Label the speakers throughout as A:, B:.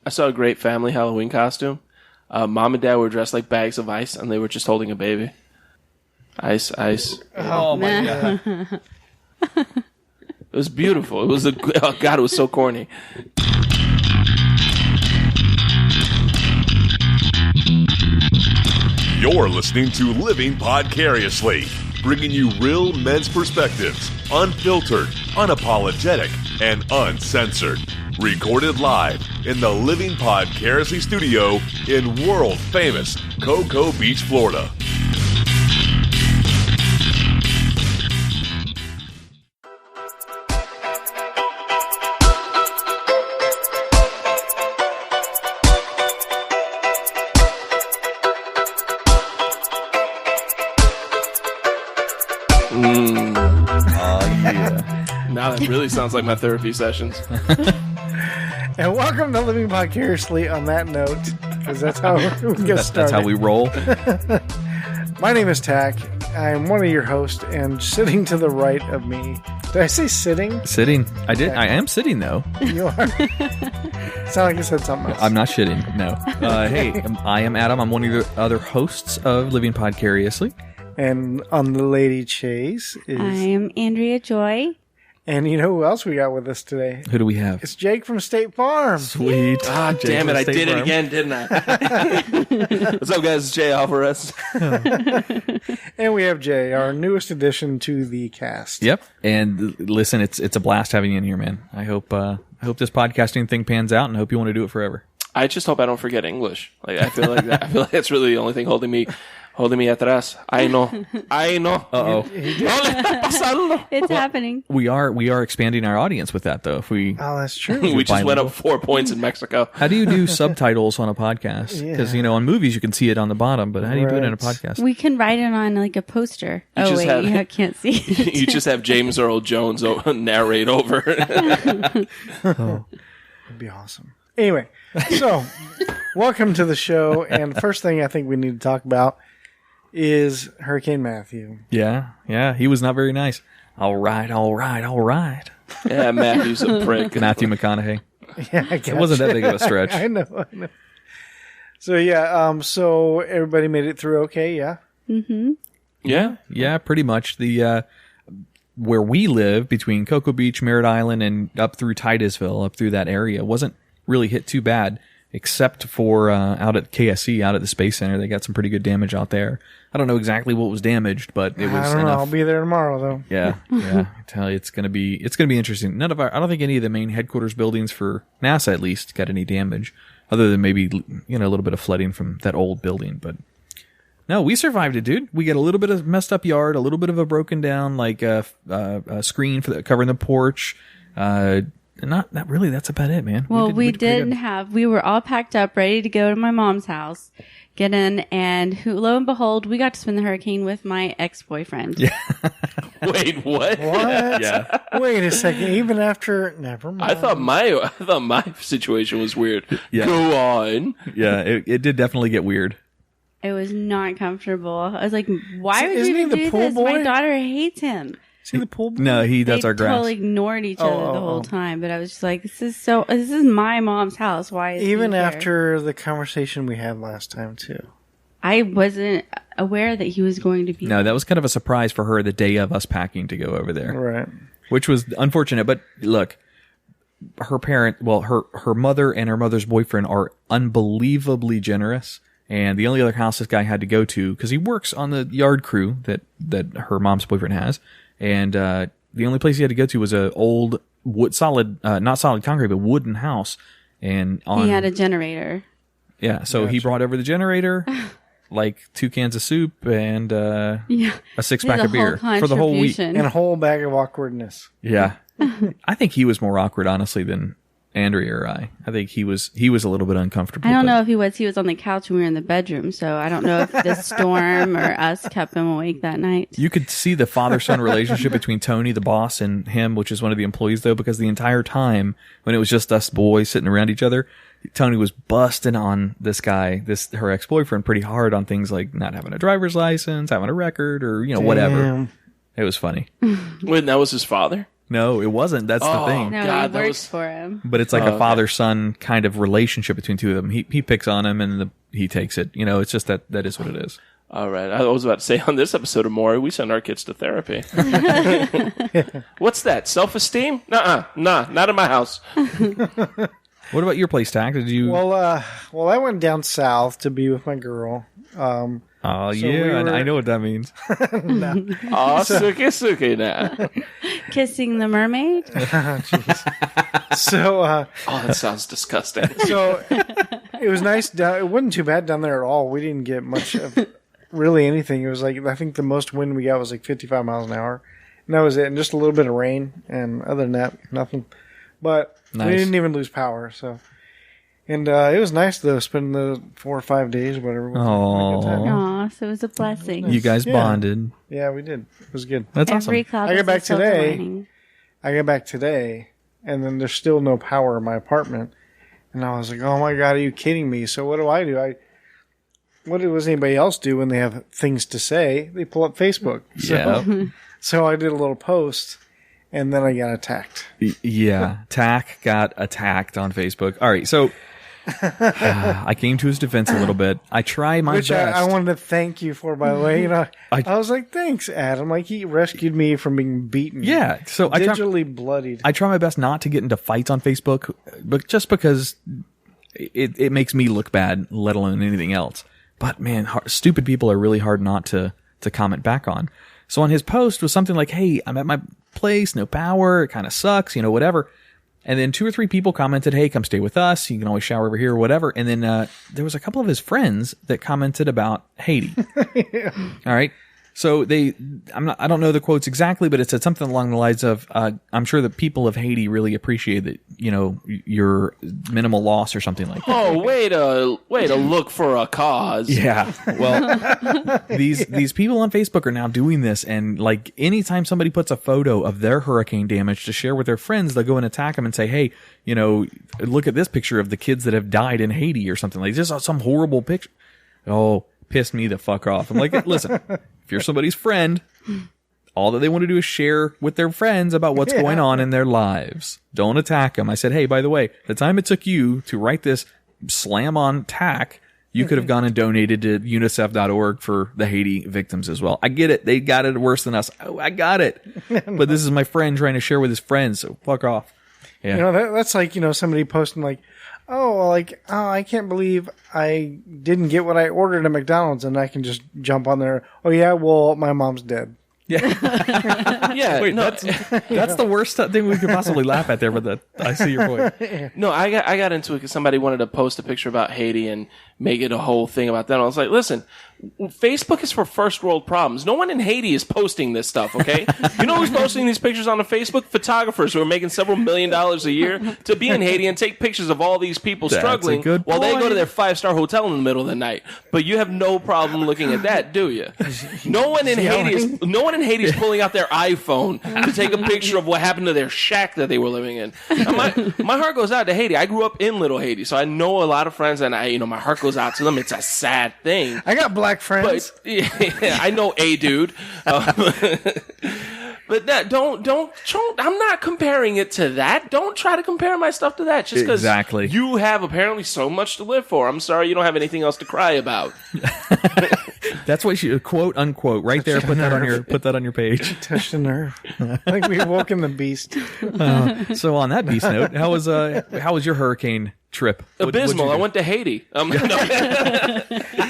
A: I saw a great family Halloween costume. Mom and Dad were dressed like bags of ice, and they were just holding a baby. Ice.
B: Oh my God.
A: It was beautiful. It was oh God, it was so corny.
C: You're listening to Living Podcariously, bringing you real men's perspectives, unfiltered, unapologetic, and uncensored. Recorded live in the Living Podcariously studio in world-famous Cocoa Beach, Florida.
A: Now that really sounds like my therapy sessions.
B: And welcome to Living Podcariously on that note, because that's how we get started.
D: That's how we roll.
B: My name is Tach. I'm one of your hosts, and sitting to the right of me. Did I say sitting?
D: Sitting. I did.
B: Okay.
D: I am sitting, though.
B: You are. Sound like you said something else.
D: I'm not shitting, no. Hey, I am Adam. I'm one of the other hosts of Living Podcariously.
B: And on the Lady Chase is...
E: I am Andrea Joy.
B: And you know who else we got with us today?
D: Who do we have?
B: It's Jake from State Farm.
D: Sweet.
A: Ah, damn it. I did it again, didn't I? What's up, guys? It's Jay Alvarez.
B: And we have Jay, our newest addition to the cast.
D: Yep. And listen, it's a blast having you in here, man. I hope this podcasting thing pans out, and I hope you want to do it forever.
A: I just hope I don't forget English. Like I feel like that's really the only thing holding me atrás. I know.
D: Uh-oh.
E: It's happening.
D: We are expanding our audience with that, though.
B: Oh, that's true.
A: We just went up 4 points in Mexico.
D: How do you do subtitles on a podcast? Because, on movies you can see it on the bottom, but how do you do it in a podcast?
E: We can write it on like a poster. I can't see it.
A: You just have James Earl Jones narrate over.
B: That'd be awesome. Anyway, so welcome to the show. And the first thing I think we need to talk about is Hurricane Matthew.
D: Yeah. He was not very nice. All right.
A: Yeah, Matthew's a prick.
D: Matthew McConaughey.
B: Yeah, I guess.
D: It wasn't that big of a stretch.
B: I know. So, yeah, so everybody made it through okay, yeah?
E: Mm-hmm.
D: Yeah, pretty much. The where we live, between Cocoa Beach, Merritt Island, and up through Titusville, up through that area, wasn't really hit too bad, except for out at KSC, out at the Space Center. They got some pretty good damage out there. I don't know exactly what was damaged, but it was
B: I don't know.
D: enough.
B: I'll be there tomorrow, though.
D: Yeah. I tell you, it's gonna be interesting. I don't think any of the main headquarters buildings for NASA, at least, got any damage, other than maybe a little bit of flooding from that old building. But no, we survived it, dude. We got a little bit of messed up yard, a little bit of a broken down a screen for covering the porch. Not really. That's about it, man.
E: Well, we were all packed up, ready to go to my mom's house, get in, and lo and behold, we got to spend the hurricane with my ex-boyfriend.
D: Yeah.
A: Wait, what?
B: What?
D: Yeah.
B: Wait a second. Even after, never mind.
A: I thought my situation was weird.
D: Yeah.
A: Go on.
D: Yeah, it did definitely get weird.
E: It was not comfortable. I was like, why would
B: Isn't he
E: you
B: the
E: do
B: pool
E: this?
B: boy?
E: My daughter hates him.
B: See the pool?
D: No, that's
E: They
D: our grass.
E: totally ignored each other the whole time. But I was just like, this is my mom's house. Why is
B: Even
E: he here?
B: after the conversation we had last time, too.
E: I wasn't aware that he was going to be
D: No, that was kind of a surprise for her the day of us packing to go over there.
B: Right.
D: Which was unfortunate. But look, her mother and her mother's boyfriend are unbelievably generous. And the only other house this guy had to go to, because he works on the yard crew that her mom's boyfriend has, and the only place he had to go to was a old not solid concrete, but wooden house. And
E: he had a generator.
D: Yeah, so he brought over the generator, like 2 cans of soup, and a 6-pack of beer for the whole week.
B: And a whole bag of awkwardness.
D: Yeah. I think he was more awkward, honestly, than Andrea or I. I think he was a little bit uncomfortable.
E: I don't know if he was. He was on the couch when we were in the bedroom, so I don't know if the storm or us kept him awake that night.
D: You could see the father-son relationship between Tony, the boss, and him, which is one of the employees, though, because the entire time, when it was just us boys sitting around each other, Tony was busting on this guy, her ex-boyfriend, pretty hard on things like not having a driver's license, having a record, or, whatever. It was funny.
A: Wait, that was his father?
D: No, it wasn't. That's the thing.
E: No,
A: God,
E: he
A: that
E: works
A: was-
E: for him.
D: But it's like
A: Oh,
D: a
A: okay.
D: father-son kind of relationship between two of them. He picks on him and he takes it. It's just that is what it is.
A: All right. I was about to say, on this episode of Maury, we send our kids to therapy. What's that? Self-esteem? Nah, not in my house.
D: What about your place, Tach? Did you?
B: Well, I went down south to be with my girl.
D: Oh,
B: so
D: yeah,
B: we were-
D: I know what that means.
A: Oh, suki now.
E: Kissing the mermaid?
B: So,
A: Oh, that sounds disgusting.
B: so it was nice. It wasn't too bad down there at all. We didn't get much of really anything. It was like, I think the most wind we got was like 55 miles an hour. And that was it. And just a little bit of rain. And other than that, nothing. But
D: Nice.
B: we didn't even lose power. So, and it was nice though, spending the 4 or 5 days, whatever. with her.
D: Aw.
B: Good time.
E: Aw, so it was a blessing.
D: You guys
B: Yeah.
D: bonded.
B: Yeah, we did. It was good.
D: That's
E: Every
D: awesome.
E: cloud
B: I get
E: has
B: back
E: a silver
B: today.
E: lining.
B: I got back today, and then there's still no power in my apartment. And I was like, oh my God, are you kidding me? So what do? What does anybody else do when they have things to say? They pull up Facebook.
D: Yeah.
B: So I did a little post, and then I got attacked.
D: Yeah. Tach got attacked on Facebook. All right. So I came to his defense a little bit. I try my
B: Which
D: best.
B: I wanted to thank you for, by the way.
D: I-
B: I was like, thanks, Adam. Like, he rescued me from being beaten.
D: Yeah. So I try,
B: Digitally bloodied.
D: I try my best not to get into fights on Facebook, but just because it makes me look bad, let alone anything else. But man, stupid people are really hard not to comment back on. So on his post was something like, hey, I'm at my place, no power, it kind of sucks, whatever. And then 2 or 3 people commented, hey, come stay with us. You can always shower over here or whatever. And then there was a couple of his friends that commented about Haiti. All right. So I don't know the quotes exactly, but it said something along the lines of, I'm sure the people of Haiti really appreciate that, your minimal loss or something like that.
A: Oh, way to look for a cause.
D: Yeah. Well, these people on Facebook are now doing this, and like anytime somebody puts a photo of their hurricane damage to share with their friends, they'll go and attack them and say, hey, look at this picture of the kids that have died in Haiti or something like this. Some horrible picture. Oh, pissed me the fuck off. I'm like, listen, if you're somebody's friend, all that they want to do is share with their friends about what's going on in their lives. Don't attack them. I said, hey, by the way, the time it took you to write this slam on Tach, you could have gone and donated to unicef.org for the Haiti victims as well. I get it. They got it worse than us. Oh, I got it. But this is my friend trying to share with his friends, so fuck off. Yeah.
B: That's like, somebody posting like, oh, I can't believe I didn't get what I ordered at McDonald's, and I can just jump on there. Oh yeah, well, my mom's dead.
A: Yeah.
D: Wait,
A: no,
D: that's the worst thing we could possibly laugh at there, but I see your point.
A: no, I got into it because somebody wanted to post a picture about Haiti and make it a whole thing about them. I was like, listen, Facebook is for first world problems. No one in Haiti is posting this stuff, okay? You know who's posting these pictures on the Facebook? Photographers who are making several $1 million a year to be in Haiti and take pictures of all these people
D: That's a
A: struggling
D: good
A: while they go
D: point.
A: to their 5-star hotel in the middle of the night. But you have no problem looking at that, do you? No one in Haiti is pulling out their iPhone to take a picture of what happened to their shack that they were living in. My heart goes out to Haiti. I grew up in Little Haiti, so I know a lot of friends, and my heart goes out to them. It's a sad thing.
B: I got black friends.
A: But yeah, I know a dude. But that don't. I'm not comparing it to that. Don't try to compare my stuff to that. Just because
D: Exactly.
A: you have apparently so much to live for. I'm sorry you don't have anything else to cry about.
D: That's what you quote unquote right there. Put that on your page.
B: Touched a nerve. I think we woke in the beast.
D: So on that beast note, how was your hurricane trip?
A: Abysmal. I went to Haiti. No.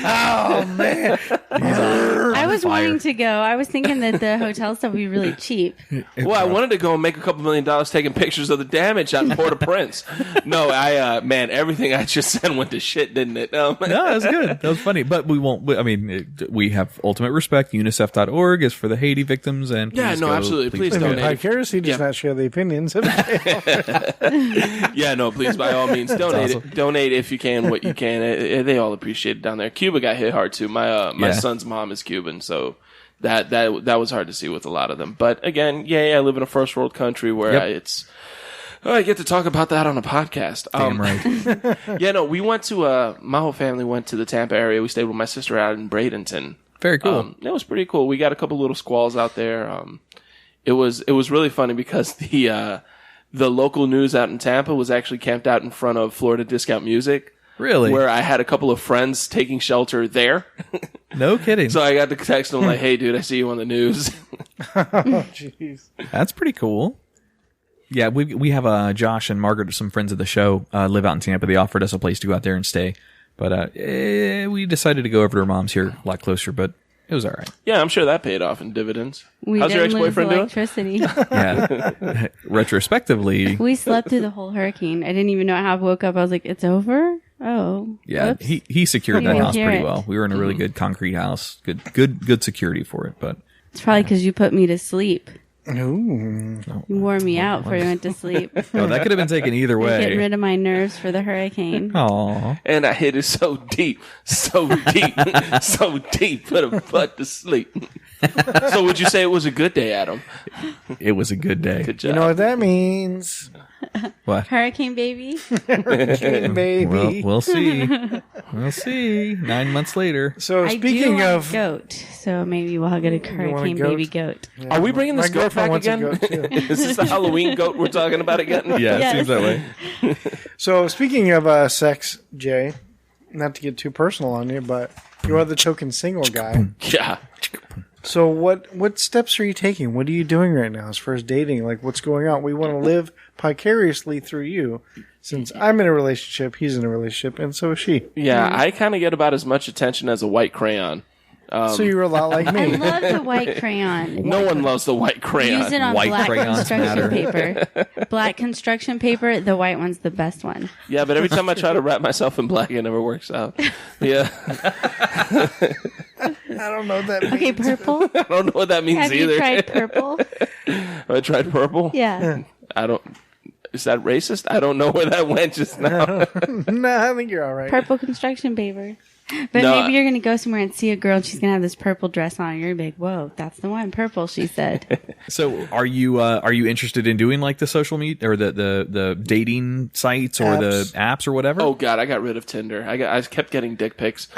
B: Oh man!
E: I was
D: Fire.
E: wanting to go. I was thinking that the hotel stuff would be really cheap.
A: Well, I wanted to go and make a couple $1 million taking pictures of the damage out in Port-au-Prince. No, everything I just said went to shit, didn't it?
D: No, that was good. That was funny. But we won't. We have ultimate respect. UNICEF.org is for the Haiti victims, and
A: Yeah,
D: please
A: no,
D: go,
A: absolutely. Please
B: I mean,
A: donate.
B: Piracy does
A: Yeah.
B: not share the opinions of
A: Yeah, no, please, by all means, donate.
D: awesome.
A: Donate if you can, what you can. They all appreciate it down there. Cuba got hit hard too. My
D: Yeah.
A: son's mom is Cuban, so that was hard to see with a lot of them. But again, I live in a first world country where
D: Yep.
A: I get to talk about that on a podcast.
D: Damn right.
A: Yeah, no, we went to my whole family went to the Tampa area. We stayed with my sister out in Bradenton.
D: Very cool.
A: It was pretty cool. We got a couple little squalls out there. it was really funny because the local news out in Tampa was actually camped out in front of Florida Discount Music.
D: Really?
A: Where I had a couple of friends taking shelter there.
D: No kidding.
A: So I got to text them like, "Hey, dude, I see you on the news."
B: Oh, jeez.
D: That's pretty cool. Yeah, we have Josh and Margaret, some friends of the show, live out in Tampa. They offered us a place to go out there and stay. But we decided to go over to her mom's here a lot closer, but it was all right.
A: Yeah, I'm sure that paid off in dividends.
E: We
A: How's your
E: didn't lose
A: ex-boyfriend doing?
E: electricity.
D: Yeah. Retrospectively.
E: We slept through the whole hurricane. I didn't even know how I woke up. I was like, it's over? Oh.
D: Yeah,
E: Oops.
D: he secured
E: Didn't
D: that
E: even
D: house
E: hear
D: pretty
E: it.
D: well. We were in a really good concrete house. Good security for it, but
E: It's probably because you put me to sleep.
B: Ooh.
E: You wore me out before you went to sleep.
D: oh, that could have been taken either
E: Getting
D: way.
E: rid of my nerves for the hurricane.
D: Aw.
A: And I hit it so deep, so deep, put a butt to sleep. So would you say it was a good day, Adam?
D: It was a good day.
A: Good job.
B: You know what that means?
D: What?
E: Hurricane baby?
B: Okay, baby.
D: Well, we'll see. We'll see. 9 months later.
B: So
E: I do
B: speaking
E: want
B: of,
E: a goat, so maybe we'll get a
B: want a
E: hurricane
B: goat?
E: baby goat.
A: Are we bringing this
B: my
A: goat back
B: girlfriend wants a
A: again?
B: goat, too.
A: Is this the Halloween goat we're talking about again?
D: Yeah,
E: Yes.
D: it seems that way.
B: So speaking of sex, Jay, not to get too personal on you, but you are the token single guy.
A: Yeah.
B: So what steps are you taking? What are you doing right now as far as dating? Like, what's going on? We want to live vicariously through you. Since I'm in a relationship, he's in a relationship, and so is she.
A: Yeah, I kind of get about as much attention as a white crayon.
B: So you're a lot like
E: I
B: me.
E: love the white crayon.
A: No one loves the white crayon.
E: Use it on
D: White
E: black
D: crayons
E: construction
D: matter.
E: paper. Black construction paper, the white one's the best one.
A: Yeah, but every time I try to wrap myself in black, it never works out. Yeah.
B: I don't know what that means.
E: Okay, purple.
A: I don't know what that means
E: Have
A: either.
E: you tried purple?
A: Have I tried purple?
E: Yeah.
A: I don't. Is that racist? I don't know where that went just now.
B: Nah, I think you're all right.
E: Purple construction paper. But
A: No,
E: maybe you're going to go somewhere and see a girl and she's going to have this purple dress on. You're going to be like, whoa, that's the one. Purple, she said.
D: So, are you interested in doing like the social media or the dating sites or
B: Apps.
D: the apps or whatever?
A: Oh God, I got rid of Tinder. I kept getting dick pics.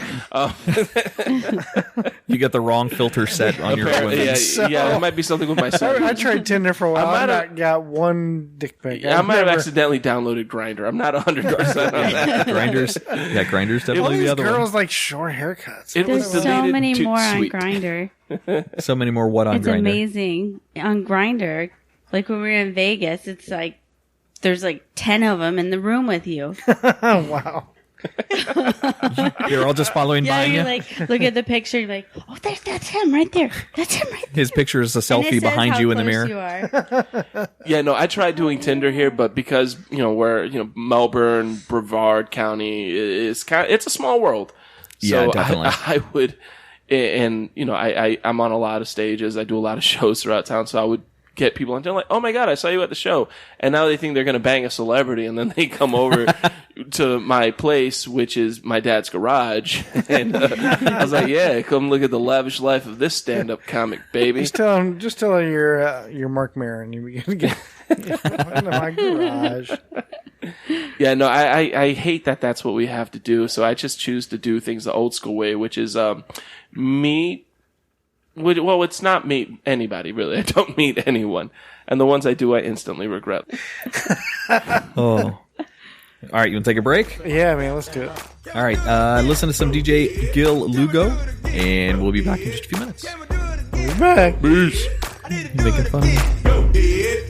D: You got the wrong filter set on your women.
A: Yeah, it might be something with my son.
B: I tried Tinder for a while.
A: I
B: I
A: might have-
B: not got one dick pic.
A: I might have
B: never-
A: accidentally downloaded Grindr. I'm not 100% on that.
D: Grinders. Yeah, Grinders
B: All
D: definitely
B: these
D: the other
B: girls like short haircuts.
A: It
E: There's
A: was
E: so
A: deleted
E: many
A: too
E: more on
A: sweet.
E: Grindr.
D: one. So many more what on
E: It's
D: Grindr.
E: amazing. On Grindr, like when we were in Vegas, it's like there's like 10 of them in the room with you.
B: Oh, wow.
D: You're all just following
E: Yeah,
D: behind
E: you
D: you.
E: like look at the picture, you're like, oh, that's him right there. That's him right there.
D: His picture is a
E: And it
D: selfie
E: says
D: behind
E: how
D: you in the
E: close
D: mirror.
E: You are.
A: Yeah, no, I tried doing Tinder here, but because we're Melbourne, Brevard County is it's a small world. So
D: Yeah, definitely.
A: I would, and I'm on a lot of stages. I do a lot of shows throughout town, so I would get people on Tinder like, oh my God, I saw you at the show, and now they think they're going to bang a celebrity, and then they come over to my place, which is my dad's garage, and I was like, yeah, come look at the lavish life of this stand-up comic, baby.
B: Just tell her you're Mark Maron. You begin to get into my garage.
A: Yeah, no, I hate that that's what we have to do, so I just choose to do things the old school way, which is meet. Well, it's not meet anybody, really. I don't meet anyone. And the ones I do, I instantly regret.
D: Oh. All right, you want to take a break?
B: Yeah, man, let's do it.
D: All right, listen to some DJ Gil Lugo, and we'll be back in just a few minutes.
B: We're back.
A: Peace.
D: You making fun of me?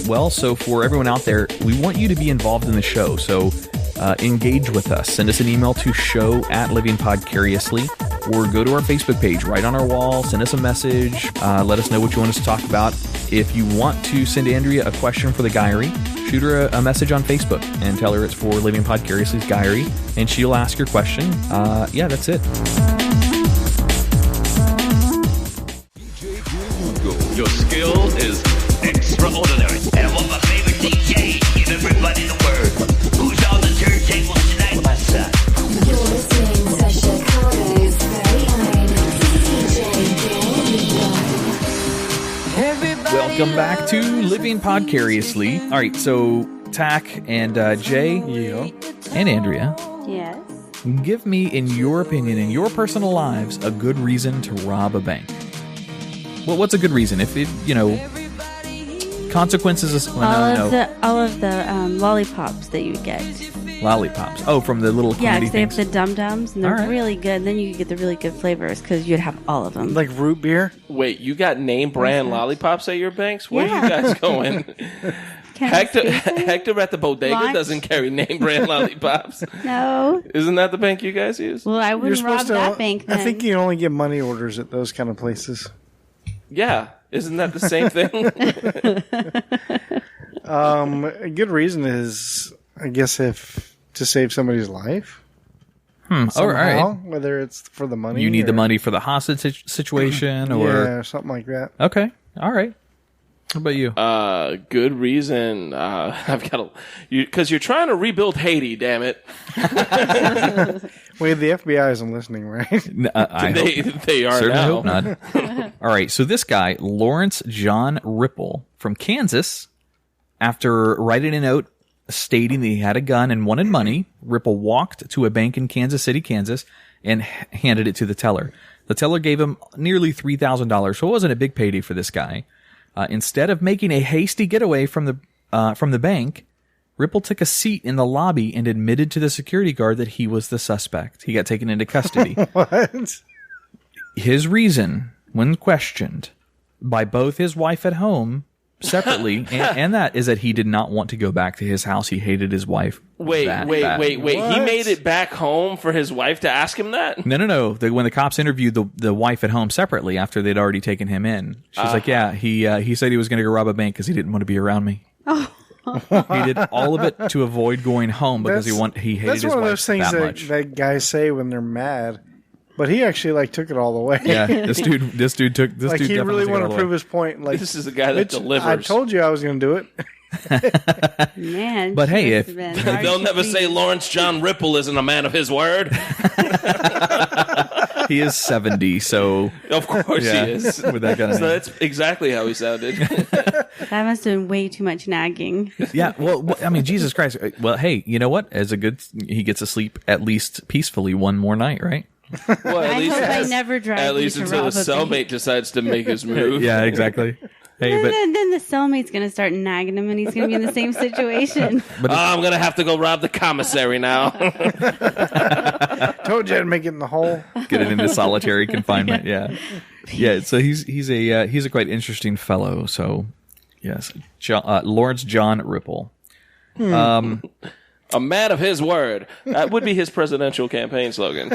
D: Well, so for everyone out there, we want you to be involved in the show. So engage with us. Send us an email to show@livingpodcariously, or go to our Facebook page, right on our wall. Send us a message. Let us know what you want us to talk about. If you want to send Andrea a question for the Guyry, shoot her a message on Facebook and tell her it's for Living Podcariously's Guyry, and she'll ask your question. Yeah, that's it.
F: Your skill is extraordinary. And I want my favorite DJ. Give everybody the word. Who's on the turntable tonight? My son.
G: You're listening to Chicago's very own DJ Gil Lugo.
D: Well, Welcome back to Living Podcariously. All right, so Tach and Jay and Andrea,
E: Yes.
D: give me, in your opinion, in your personal lives, a good reason to rob a bank. Well, what's a good reason? If it, consequences is
E: All of the lollipops that you get.
D: lollipops. Oh, from the little
E: Yeah,
D: candy
E: 'cause they have
D: things.
E: the dum-dums, and they're
D: All right.
E: really good. Then you get the really good flavors because you'd have all of them.
B: Like root beer.
A: Wait, you got name brand lollipops at your banks? Where
E: Yeah.
A: are you guys going?
E: Can I speak?
A: Hector at the bodega
E: Launch?
A: doesn't carry name brand lollipops.
E: No.
A: Isn't that the bank you guys use?
E: Well, I
B: You're
E: wouldn't rob
B: supposed to.
E: that bank then.
B: I think you only get money orders at those kind of places.
A: Yeah. Isn't that the same thing?
B: A good reason is, I guess, if to save somebody's life.
D: All right.
B: Somehow, whether it's for the money.
D: You need the
B: or-
D: money for the hostage situation, or
B: yeah, something like that.
D: okay, all right. How about you?
A: Good reason. I've got because you're trying to rebuild Haiti. Damn it!
B: Wait, the FBI isn't listening, right?
D: I
A: They are
D: certainly
A: now.
D: hope not. All right, so this guy, Lawrence John Ripple from Kansas, after writing a note stating that he had a gun and wanted money, Ripple walked to a bank in Kansas City, Kansas, and handed it to the teller. The teller gave him nearly $3,000, so it wasn't a big payday for this guy. Instead of making a hasty getaway from the bank, Ripple took a seat in the lobby and admitted to the security guard that he was the suspect. He got taken into custody.
B: What?
D: His reason, when questioned by both his wife at home separately and that, is that he did not want to go back to his house. He hated his wife.
A: Wait.
D: that
A: He
D: bad.
A: made it back home for his wife to ask him that?
D: No. When the cops interviewed the wife at home separately after they'd already taken him in, she's like, "Yeah, he said he was going to go rob a bank because he didn't want to be around me. He did all of it to avoid going home because he hated
B: That's
D: his
B: one of
D: wife
B: those things
D: that
B: that,
D: much."
B: that guys say when they're mad. But he actually took it all the way.
D: Yeah, this dude took this
B: Like
D: dude
B: he
D: definitely
B: really
D: took it
B: wanted
D: all
B: to
D: the
B: prove
D: way.
B: his point. Like
A: This is the guy that
B: "Bitch,
A: delivers.
B: I told you I was going to do it.
E: Man,
D: But
E: she
D: hey,
E: must
D: if-
E: have been hard
A: They'll
E: to
A: never
E: please.
A: say Lawrence John Ripple isn't a man of his word.
D: He is 70, so
A: Of course
D: yeah,
A: he is.
D: with that kind of
A: So that's exactly how he sounded.
E: That must have been way too much nagging.
D: Yeah, well, I mean, Jesus Christ. Well, hey, you know what? He gets to sleep at least peacefully one more night, right?
A: Well,
E: I hope I never drive
A: at
E: you
A: least
E: to
A: until
E: rob
A: his
E: a bank.
A: cellmate decides to make his move.
D: Yeah, exactly. Hey, but
E: Then the cellmate's going to start nagging him, and he's going to be in the same situation.
A: I'm going to have to go rob the commissary now.
B: Told you I'd make it in the hole.
D: get it into solitary confinement. Yeah, yeah. So he's a quite interesting fellow. So yes, Lawrence John Ripple.
A: A man of his word. That would be his presidential campaign slogan.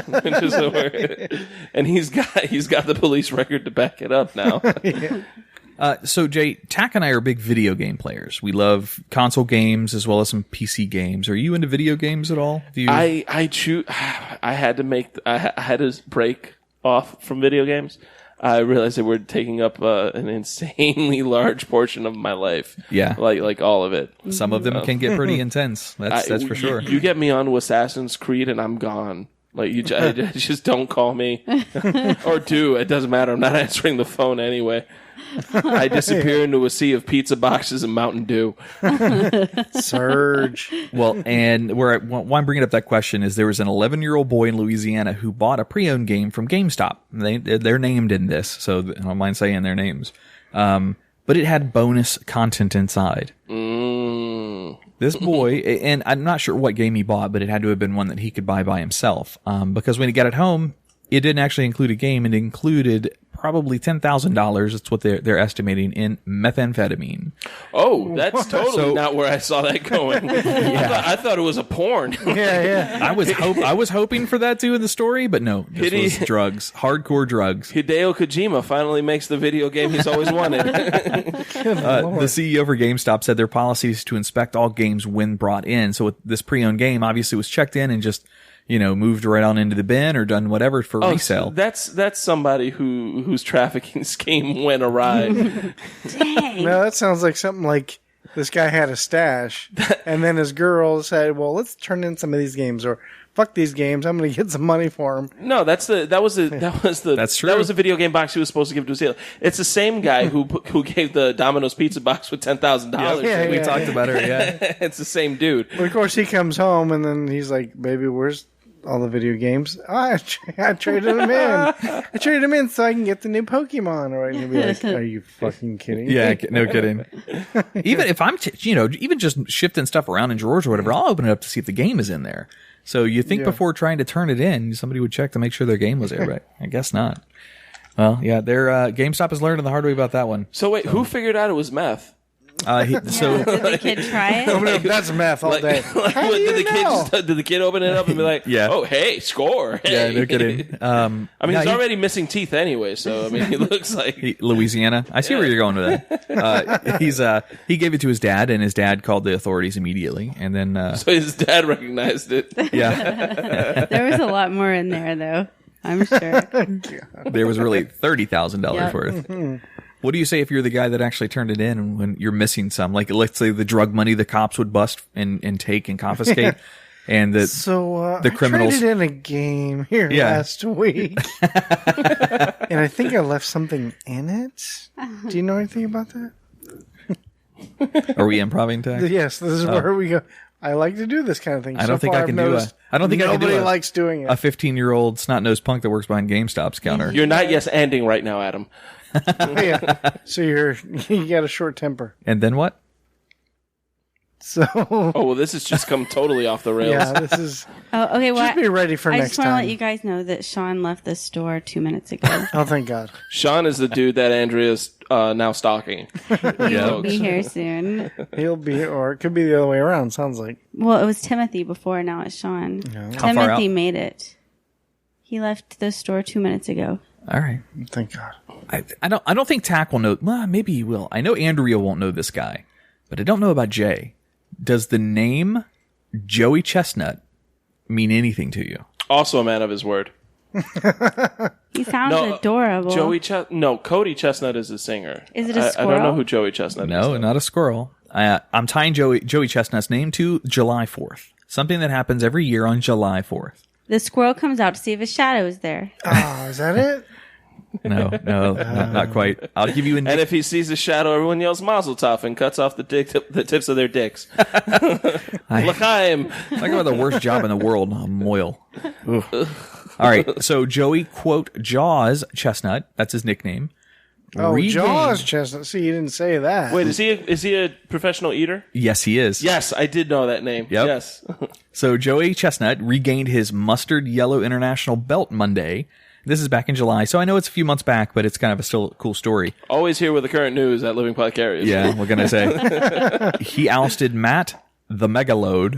A: And he's got the police record to back it up now.
D: So Jay, Tach and I are big video game players. We love console games as well as some PC games. Are you into video games at all? Do you?
A: I had to break off from video games. I realized they were taking up an insanely large portion of my life.
D: Yeah.
A: like all of it.
D: Some of them can get pretty intense. That's for sure.
A: You get me onto Assassin's Creed and I'm gone. Like just don't call me, or do. It doesn't matter. I'm not answering the phone anyway. I disappear into a sea of pizza boxes and Mountain Dew.
B: Surge.
D: Well, and why I'm bringing up that question is there was an 11-year-old boy in Louisiana who bought a pre-owned game from GameStop. They're named in this, so I don't mind saying their names. But it had bonus content inside. This boy, and I'm not sure what game he bought, but it had to have been one that he could buy by himself. Because when he got it home, it didn't actually include a game. It included probably $10,000. That's what they're estimating in methamphetamine.
A: Oh, that's totally not where I saw that going. I thought it was a porn.
B: Yeah.
D: I was hoping for that too in the story, but no, this was drugs, hardcore drugs.
A: Hideo Kojima finally makes the video game he's always wanted.
D: The CEO for GameStop said their policy is to inspect all games when brought in. So this pre-owned game obviously was checked in and just, moved right on into the bin or done whatever for resale.
A: So that's somebody whose trafficking scheme went awry.
E: Dang.
B: No, that sounds like something like this guy had a stash, and then his girl said, "Well, let's turn in some of these games," or fuck these games. I'm going to get some money for them.
A: No, that was the
D: That's true.
A: That was the video game box he was supposed to give to his dealer. It's the same guy who gave the Domino's pizza box with $10,000.
B: Yeah,
D: We
B: yeah.
D: talked about it. Yeah.
A: It's the same dude.
B: But of course, he comes home and then he's like, "Baby, where's all the video games? Oh, I traded them in. I traded them in so I can get the new Pokemon." Right? And he'll be like, "Are you fucking kidding?"
D: Yeah, no kidding. Even if I'm, even just shifting stuff around in drawers or whatever, I'll open it up to see if the game is in there. So you think before trying to turn it in, somebody would check to make sure their game was there, but I guess not. Well, yeah, their GameStop is learning the hard way about that one.
A: So wait, who figured out it was meth?
D: So
E: Did the kid try it?
B: That's math all day. How do
A: did
B: you know?
A: did the kid open it up and be like,
D: Yeah.
A: "Oh, hey, score"?
D: yeah,
A: Hey.
D: no kidding.
A: I mean,
D: no,
A: he's already missing teeth anyway, so I mean, he looks like
D: Louisiana. I see where you're going with that. He gave it to his dad, and his dad called the authorities immediately, and then
A: so his dad recognized it.
D: yeah,
E: There was a lot more in there, though. I'm sure.
D: there was really $30,000
E: Yep.
D: worth. What do you say if you're the guy that actually turned it in when you're missing some? Like, let's say the drug money the cops would bust and take and confiscate, and the
B: The
D: criminals.
B: I traded in a game here
D: Yeah.
B: last week, and I think I left something in it. Do you know anything about that?
D: Are we improvising tag?
B: Yes, this is where we go. I like to do this kind of thing.
D: I don't think I can do a. I don't think I can do
B: Nobody
D: a.
B: likes doing it.
D: A 15-year-old snot-nosed punk that works behind GameStop's counter.
A: You're not yes ending right now, Adam.
B: Yeah. So you got a short temper.
D: And then what?
B: So
A: Oh well, this has just come totally off the rails.
B: yeah, this is.
E: Oh, okay. Well,
B: Just be ready for
E: I
B: next
E: just want to
B: time.
E: let you guys know that Sean left the store 2 minutes ago.
B: Oh, thank God.
A: Sean is the dude that Andrea's now stalking.
E: He'll be here soon.
B: He'll be, or it could be the other way around. Sounds like.
E: Well, it was Timothy before. Now it's Sean.
D: How far
E: Timothy
D: out?
E: made it. He left the store 2 minutes ago.
D: All right.
B: Thank God.
D: I don't think Tach will know. Well, maybe he will. I know Andrea won't know this guy, but I don't know about Jay. Does the name Joey Chestnut mean anything to you?
A: Also a man of his word.
E: He sounds
A: No,
E: adorable.
A: Cody Chestnut is the singer.
E: Is it a
A: I don't
E: squirrel?
A: know who Joey Chestnut is.
D: No,
A: though.
D: not a squirrel. I'm tying Joey Chestnut's name to July 4th. Something that happens every year on July 4th.
E: The squirrel comes out to see if his shadow is there.
B: Oh, is that it?
D: No, not quite. I'll give you a
A: And if he sees a shadow, everyone yells Mazel Tov and cuts off the tips of their dicks. L'chaim.
D: Talk about the worst job in the world, a moil. Ugh. All right, so Joey, quote, Jaws Chestnut, that's his nickname.
B: Oh,
D: regained-
B: Jaws chestnut. See, you didn't say that.
A: Wait, is he a professional eater?
D: Yes, he is.
A: Yes, I did know that name.
D: Yep.
A: Yes.
D: So Joey Chestnut regained his mustard yellow international belt Monday. This is back in July, so I know it's a few months back, but it's kind of still a cool story.
A: Always here with the current news at Living Podcast.
D: Yeah, what can I say? He ousted Matt the MacLeod.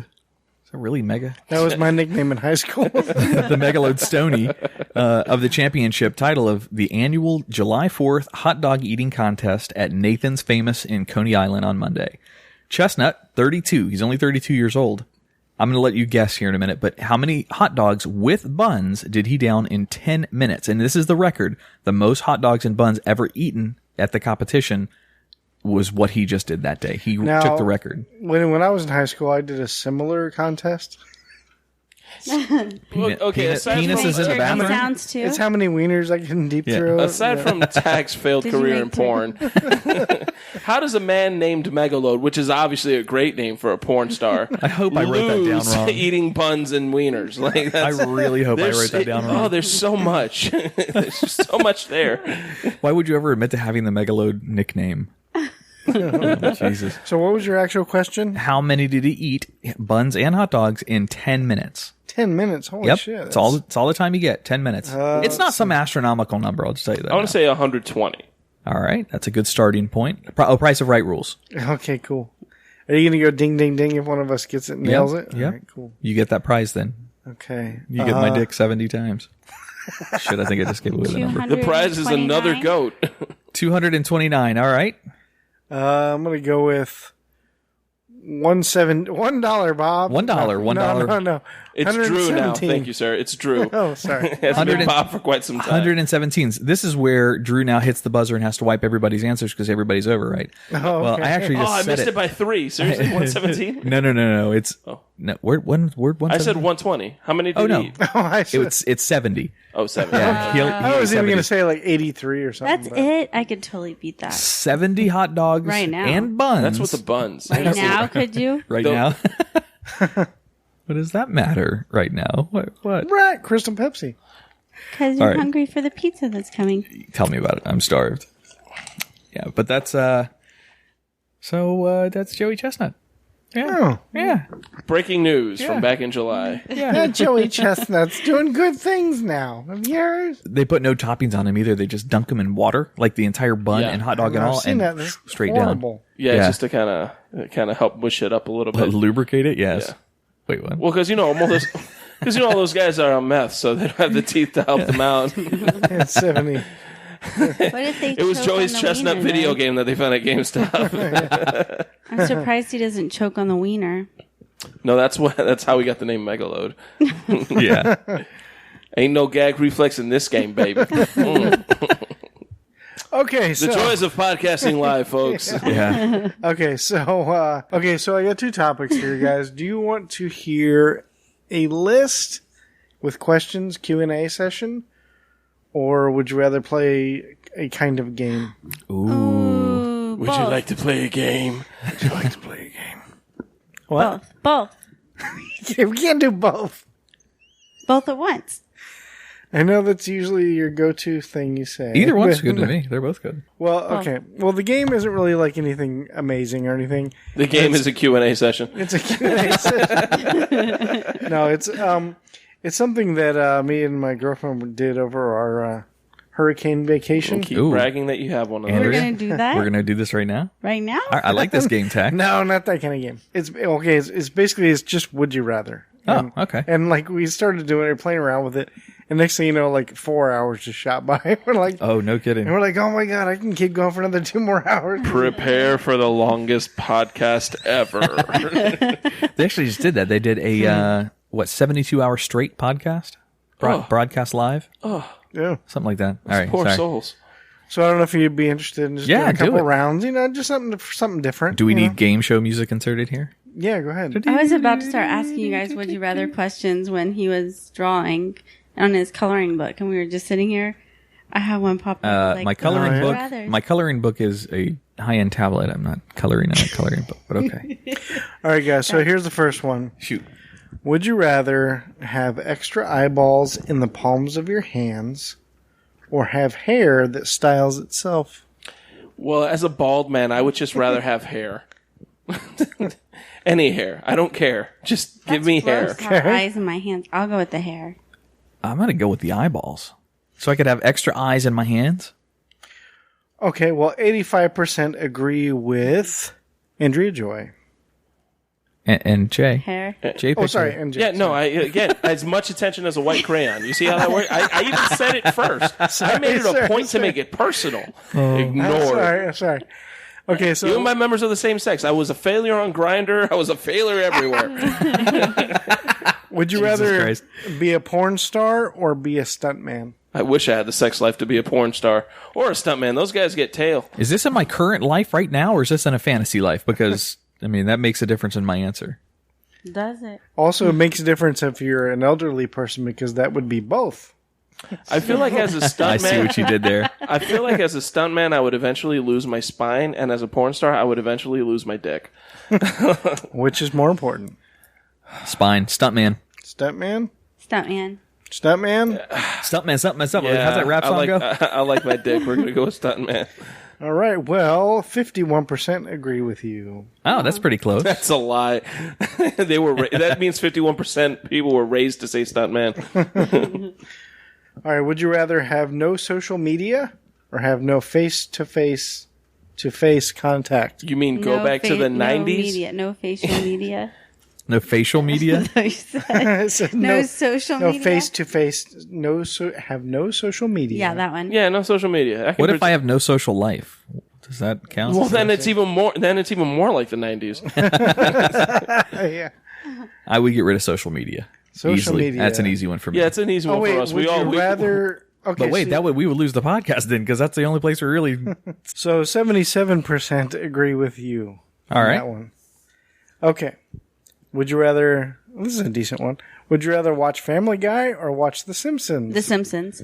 D: Is that really mega?
B: That was my nickname in high school.
D: The MacLeod Stoney of the championship title of the annual July 4th hot dog eating contest at Nathan's Famous in Coney Island on Monday. Chestnut, 32. He's only 32 years old. I'm going to let you guess here in a minute, but how many hot dogs with buns did he down in 10 minutes? And this is the record. The most hot dogs and buns ever eaten at the competition was what he just did that day. He took the record.
B: When I was in high school, I did a similar contest.
A: Okay, aside
D: penis
A: from-
D: is in the
E: Turkey
D: bathroom?
E: sounds too.
B: It's how many wieners I can deep
D: Yeah.
B: throat.
A: Aside from Tach's failed
E: Did you
A: career
E: make
A: in porn, how does a man named MacLeod, which is obviously a great name for a porn star,
D: I hope I wrote that down
A: lose
D: wrong.
A: eating buns and wieners? Like
D: I
A: that's,
D: really hope I
A: there's-
D: wrote that down
A: Oh,
D: wrong.
A: there's so much. There's just so much there.
D: Why would you ever admit to having the MacLeod nickname? Oh, Jesus.
B: So what was your actual question?
D: How many did he eat, buns and hot dogs, in 10 minutes?
B: 10 minutes. Holy
D: Yep.
B: shit.
D: It's all the time you get, 10 minutes. It's not some astronomical number, I'll just tell you that.
A: I want to say 120.
D: All right. That's a good starting point. Price of Right rules.
B: Okay, cool. Are you going to go ding, ding, ding if one of us gets it and nails it?
D: Yep.
B: All right, cool.
D: You get that prize then.
B: Okay.
D: You get my dick 70 times. Shit, I think I just gave away the number.
A: The prize is another
E: 229?
A: goat.
D: 229. All right.
B: I'm going to go with $1, Bob.
D: $1. $1.
B: No.
A: It's Drew now.
B: 117.
A: Thank you, sir. It's Drew.
B: Oh, sorry.
A: It has been Bob for quite some time.
D: 117s. This is where Drew now hits the buzzer and has to wipe everybody's answers because everybody's over, right?
B: Oh,
D: Well,
B: okay.
D: I actually just
A: I
D: said
A: missed it by 3. Seriously, 117?
D: No. It's no. Word 117.
A: I said 120. How many did
D: no.
A: he eat?
B: Oh, I see.
D: It's 70.
A: Oh, 7.
D: Yeah, he
B: I was
D: ate
B: even going
D: 70.
B: to say like 83 or something.
E: That's
B: but-
E: it. I could totally beat that.
D: 70 hot dogs
E: Right now.
D: and buns.
A: That's with the buns.
E: Right now, could you?
D: right
A: the-
D: now. What does that matter right now? What?
B: Right, Crystal Pepsi.
E: Because you're
D: All right.
E: hungry for the pizza that's coming.
D: Tell me about it. I'm starved. Yeah, but that's that's Joey Chestnut. Yeah.
B: Oh,
D: Yeah.
A: Breaking news
D: Yeah.
A: from back in July.
B: that Joey Chestnut's doing good things now. Have you heard?
D: They put no toppings on them either. They just dunk them in water, like the entire bun
A: Yeah.
D: and hot dog and
B: I've
D: all,
B: seen
D: and
B: that. That's
D: straight
B: horrible.
A: Yeah,
D: Yeah.
A: just to kind of help mush it up a little
D: down.
A: bit.
D: Lubricate it, yes.
A: Yeah.
D: Wait, what?
A: Well, because all those guys are on meth, so they don't have the teeth to help them out.
B: Yeah, 70.
E: What if they
A: It was
E: choke
A: Joey's
E: on the
A: Chestnut
E: wiener,
A: video
E: though?
A: game that they found at GameStop.
E: I'm surprised he doesn't choke on the wiener.
A: No, that's how we got the name MacLeod.
D: Yeah.
A: Ain't no gag reflex in this game, baby.
B: Okay,
A: The
B: so
A: joys of podcasting live, folks.
D: Yeah.
B: so I got 2 topics here, guys. Do you want to hear a list with questions Q&A session, or would you rather play a kind of game?
E: Ooh,
A: Would you like to play a game? Would you like to play a game?
B: What?
E: Both.
B: We can't do both.
E: Both at once.
B: I know that's usually your go-to thing you say.
D: Either one's
B: but-
D: good to me. They're both good.
B: Well, okay. Well, the game isn't really like anything amazing or anything.
A: The game is a Q&A session.
B: It's a Q&A session. No, it's something that me and my girlfriend did over our hurricane vacation.
A: Keep
D: Ooh.
A: bragging that you have one of
D: Andrew?
A: those.
E: We're going to do that
D: We're going to do this right now?
E: right now?
D: I like this game, Tach.
B: No, not that kind of game. It's okay. It's basically just would you rather.
D: Oh, okay.
B: And like we started doing it, playing around with it, and next thing you know, like 4 hours just shot by. We're like,
D: Oh, no kidding.
B: and we're like, oh my god, I can keep going for another 2 more hours.
A: Prepare for the longest podcast ever.
D: They actually just did that. They did a 72-hour straight podcast, broadcast live,
B: Yeah.
D: something like that. All right,
A: Poor
D: sorry.
A: souls.
B: So I don't know if you'd be interested in just
D: Yeah,
B: doing a
D: do
B: couple
D: it.
B: rounds, just something different.
D: Do we
B: you know?
D: need game show music inserted here?
B: Yeah, go ahead.
E: I was about to start asking you guys would you rather questions when he was drawing on his coloring book, and we were just sitting here. I have one pop up.
D: My coloring
B: yeah.
D: book.
E: Rathers.
D: My coloring book is a high-end tablet. I'm not coloring in a coloring book, but okay.
B: All right, guys. So here's the first one.
D: Shoot.
B: Would you rather have extra eyeballs in the palms of your hands, or have hair that styles itself?
A: Well, as a bald man, I would just rather have hair. Any hair. I don't care. Just give me hair.
E: Gross to have eyes in my hands. I'll go with the hair.
D: I'm gonna go with the eyeballs, so I could have extra eyes in my hands.
B: Okay, well, 85% agree with Andrea Joy.
D: And Jay.
E: Hair.
D: Jay.
B: Oh,
D: picked
B: sorry,
D: it.
B: and
A: Yeah, no, again, as much attention as a white crayon. You see how that works? I even said it first. I made it a
B: sorry,
A: point to make it personal. Ignore it.
B: Sorry. Okay, so
A: You and my members of the same sex. I was a failure on Grindr. I was a failure everywhere.
B: would you
D: Jesus
B: rather
D: Christ.
B: be a porn star or be a stuntman?
A: I wish I had the sex life to be a porn star or a stuntman. Those guys get tail.
D: Is this in my current life right now, or is this in a fantasy life? Because I mean, that makes a difference in my answer.
E: Does it?
B: Also, it makes a difference if you're an elderly person because that would be both.
A: I feel like as a
D: I see what
A: stuntman,
D: you did there.
A: I feel like as a stuntman, I would eventually lose my spine, and as a porn star, I would eventually lose my dick.
B: Which is more important?
D: Spine, stuntman,
B: Stuntman?
E: Stuntman.
B: Stuntman?
D: stuntman. How's that rap song go?
A: I like my dick. We're gonna go with stuntman.
B: All right, well, 51% agree with you.
D: Oh, that's pretty close.
A: That's a lie. They were. That means 51% people were raised to say stuntman.
B: All right, would you rather have no social media or have no face-to-face contact?
A: You mean go back to the
E: No
A: 90s?
E: media. No facial media.
D: No facial media.
E: You said
B: It says
E: no social
B: no
E: media.
B: face-to-face, have no social media.
E: Yeah, that one.
A: Yeah, no social media.
D: What if I have no social life? Does that count?
A: Well, then it's even more. Then it's even more like the 90s.
B: Yeah.
D: I would get rid of social media.
B: Social
D: Easily.
B: media.
D: That's an easy one for me.
A: Yeah, it's an easy
B: Oh
A: one
B: wait,
A: for us.
B: would you rather? Okay,
D: But wait,
B: so,
D: that way we would lose the podcast then, because that's the only place we really.
B: so 77% agree with you.
D: All
B: on
D: right.
B: that one. Okay. Would you rather? This is a decent one. Would you rather watch Family Guy or watch The Simpsons?
E: The Simpsons.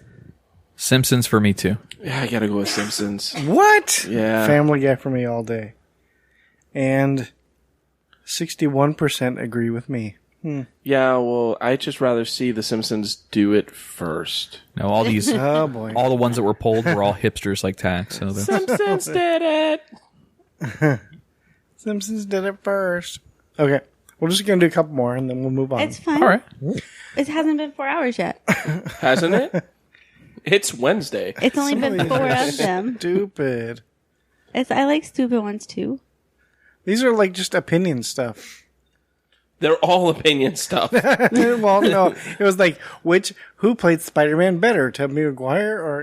D: Simpsons for me too.
A: Yeah, I gotta go with Simpsons.
B: What?
A: Yeah.
B: Family Guy for me all day. And 61% agree with me.
A: Yeah, well, I'd just rather see The Simpsons do it first.
D: No, all these,
B: Oh boy.
D: all the ones that were polled were all hipsters like Tach. So that's,
A: Simpsons did it!
B: Simpsons did it first. Okay. We're just going to do a couple more and then we'll move on.
E: It's fine.
D: all right.
E: It hasn't been 4 hours yet.
A: Hasn't it? It's Wednesday.
E: It's only been 4 of them.
B: Stupid.
E: I like stupid ones too.
B: These are like just opinion stuff.
A: They're all opinion stuff.
B: Well, no. It was like, who played Spider-Man better? Tobey Maguire or,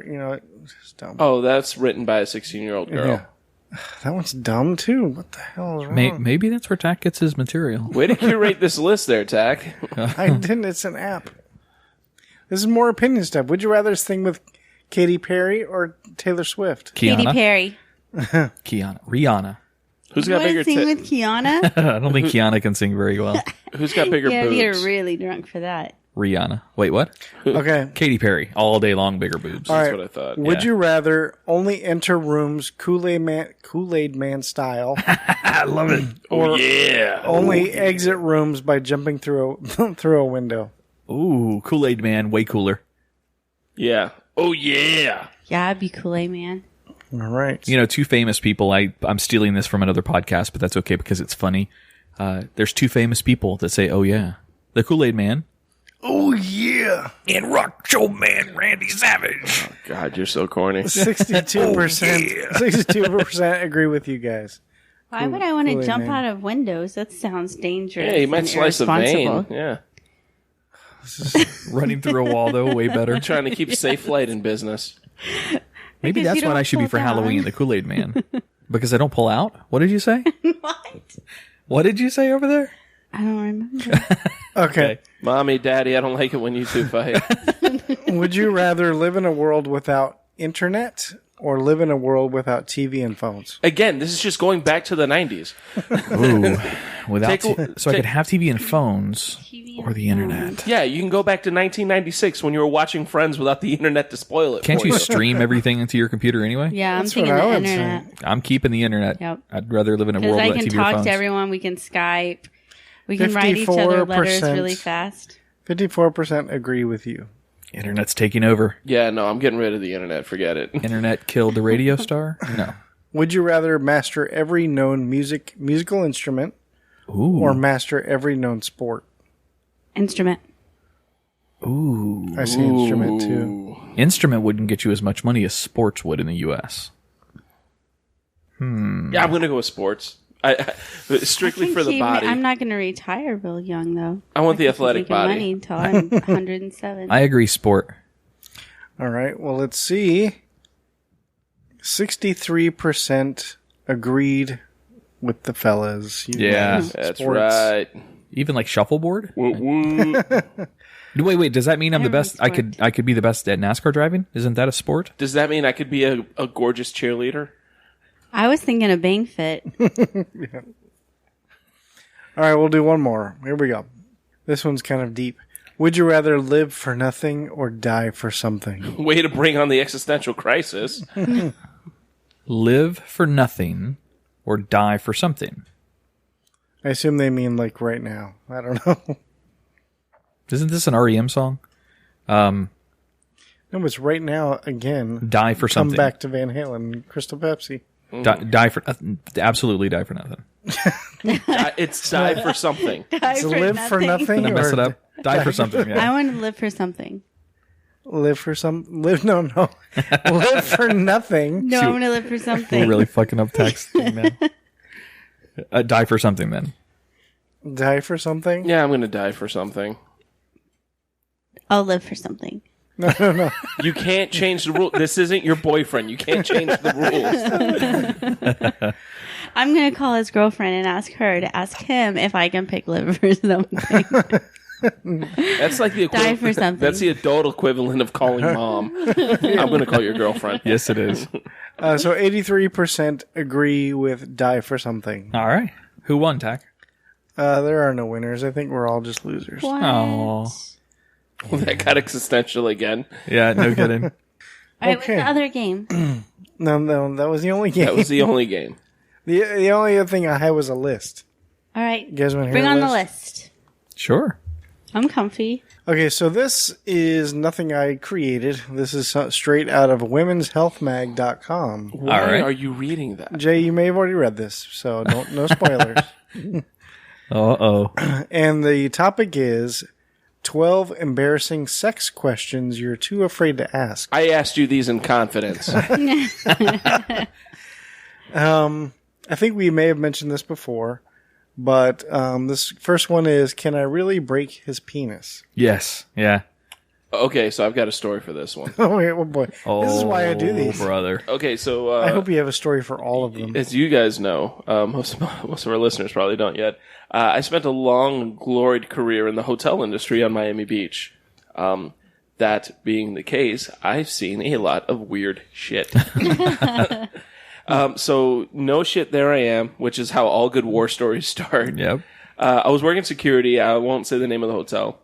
B: it's dumb.
A: Oh, that's written by a 16-year-old girl.
B: Yeah. That one's dumb too. What the hell is wrong?
D: Maybe that's where Tach gets his material.
A: Way to curate this list there, Tach.
B: I didn't. It's an app. This is more opinion stuff. Would you rather sing with Katy Perry or Taylor Swift?
E: Katy
D: Kiana.
E: Perry.
D: Rihanna.
A: Who's got
E: Want
A: bigger
E: to sing
A: tits?
E: with Kiana?
D: I don't think Kiana can sing very well.
A: Who's got bigger
E: Yeah, you're
A: boobs?
E: really drunk for that.
D: Rihanna. Wait, what?
B: Okay.
D: Katy Perry. All day long, bigger boobs.
B: All
A: That's
B: right.
A: what I thought.
B: Would
D: Yeah.
B: you rather only enter rooms Kool-Aid Man style,
D: I love it.
A: Oh, yeah.
B: only exit rooms by jumping through a window?
D: Ooh, Kool-Aid Man, way cooler.
A: Yeah. Oh, yeah.
E: Yeah, I'd be Kool-Aid Man.
B: All right.
D: You know, two famous people. I'm stealing this from another podcast, but that's okay because it's funny. There's two famous people that say, "Oh yeah," the Kool-Aid Man
B: Oh yeah.
D: and Rock Show Man Randy Savage.
A: God, you're so corny.
B: 62%. 62% agree with you guys.
E: Why would I want to
B: Kool-Aid
E: jump
B: Man.
E: out of windows? That sounds dangerous.
A: Yeah, you might
E: and
A: slice a vein.
E: irresponsible.
A: Yeah.
D: Running through a wall though, way better.
A: Trying to keep safe flight in business.
D: Maybe
E: Because
D: that's
E: you
D: what I
E: don't
D: should be
E: pull
D: for
E: down.
D: Halloween, the Kool-Aid Man, because I don't pull out. What did you say?
E: What?
D: What did you say over there?
E: I don't remember.
B: Okay.
A: Mommy, Daddy, I don't like it when you two fight.
B: Would you rather live in a world without internet or live in a world without TV and phones?
A: Again, this is just going back to the 90s.
D: Ooh, without
A: Take a-
D: so I could have TV and phones
E: TV
D: or the internet.
A: Yeah, you can go back to 1996 when you were watching Friends without the internet to spoil it
D: Can't
A: for
D: you stream everything into your computer anyway?
E: Yeah, I'm
B: That's
E: thinking
B: what
E: the
B: I would
E: internet.
D: I'm keeping the internet.
E: Yep.
D: I'd rather live in a
E: Because
D: world
E: I
D: without
E: can
D: TV or
E: talk
D: phones.
E: to everyone. We can Skype. We can write each other letters
B: 54%.
E: really fast.
B: 54% agree with you.
D: Internet's taking over.
A: Yeah, no, I'm getting rid of the internet. Forget it.
D: Internet killed the radio star? No.
B: Would you rather master every known musical instrument
D: Ooh.
B: or master every known sport?
E: Instrument.
D: Ooh.
B: I see instrument too.
D: Instrument wouldn't get you as much money as sports would in the U.S.
A: Yeah, I'm going to go with sports. I strictly for the body.
E: I'm not going to retire real young, though.
A: I want the
E: Keep
A: athletic
E: making
A: body.
E: money until I'm 107.
D: I agree, sport.
B: All right. Well, let's see. 63% agreed with the fellas. You
D: Yeah.
B: guys.
A: That's
B: Sports.
A: right.
D: Even like shuffleboard?
A: Woo, woo.
D: Wait, does that mean I'm the
E: Every
D: best? I
E: sport.
D: could be the best at NASCAR driving? Isn't that a sport?
A: Does that mean I could be a gorgeous cheerleader?
E: I was thinking of Bang Fit.
B: All right. We'll do one more. Here we go. This one's kind of deep. Would you rather live for nothing or die for something?
A: Way to bring on the existential crisis.
D: Live for nothing or die for something.
B: I assume they mean like right now. I don't know.
D: Isn't this an REM song?
B: No, it's right now again.
D: Die for
B: Come
D: something.
B: back to Van Halen, Crystal Pepsi.
D: Die for absolutely die for nothing.
A: It's die for something.
B: To live for nothing
D: Did I mess
B: or
D: it up? Die for something.
E: I
D: Yeah.
E: want to live for something.
B: live for no. Live for nothing.
E: No, I'm going to live for
D: We're
E: something.
D: really fucking up text, man. Die for something then.
B: Die for something?
A: Yeah, I'm going to die for something.
E: I'll live for something.
B: No.
A: You can't change the rule. This isn't your boyfriend. You can't change the rules.
E: I'm going to call his girlfriend and ask her to ask him if I can pick live for something.
A: That's like the
E: Die for something.
A: That's the adult equivalent of calling mom. I'm going to call your girlfriend.
D: Yes, it is.
B: So 83% agree with die for something.
D: All right. Who won, Tach?
B: There are no winners. I think we're all just losers.
E: What?
D: Oh.
A: That got existential again.
D: Yeah, no kidding.
E: All right,
B: Okay.
E: what's the other game?
B: No, that was the only game.
A: That was the only game.
B: The only other thing I had was a list.
E: All right,
B: You guys want to hear
E: bring
B: a
E: on
B: list?
E: the list.
D: Sure.
E: I'm comfy.
B: Okay, so this is nothing I created. This is straight out of womenshealthmag.com.
A: Why
D: All right.
A: are you reading that?
B: Jay, you may have already read this, so no spoilers.
D: Uh-oh.
B: And the topic is 12 embarrassing sex questions you're too afraid to ask.
A: I asked you these in confidence.
B: I think we may have mentioned this before, but this first one is, can I really break his penis?
D: Yes. Yeah.
A: Okay, so I've got a story for this one.
B: Oh, yeah, oh boy.
D: Oh,
B: This is why I do these.
D: brother.
A: Okay, so
B: I hope you have a story for all of them.
A: as you guys know, most of our listeners probably don't yet. I spent a long, gloried career in the hotel industry on Miami Beach. That being the case, I've seen a lot of weird shit. So no shit, there I am, which is how all good war stories start.
D: Yep.
A: I was working security. I won't say the name of the hotel.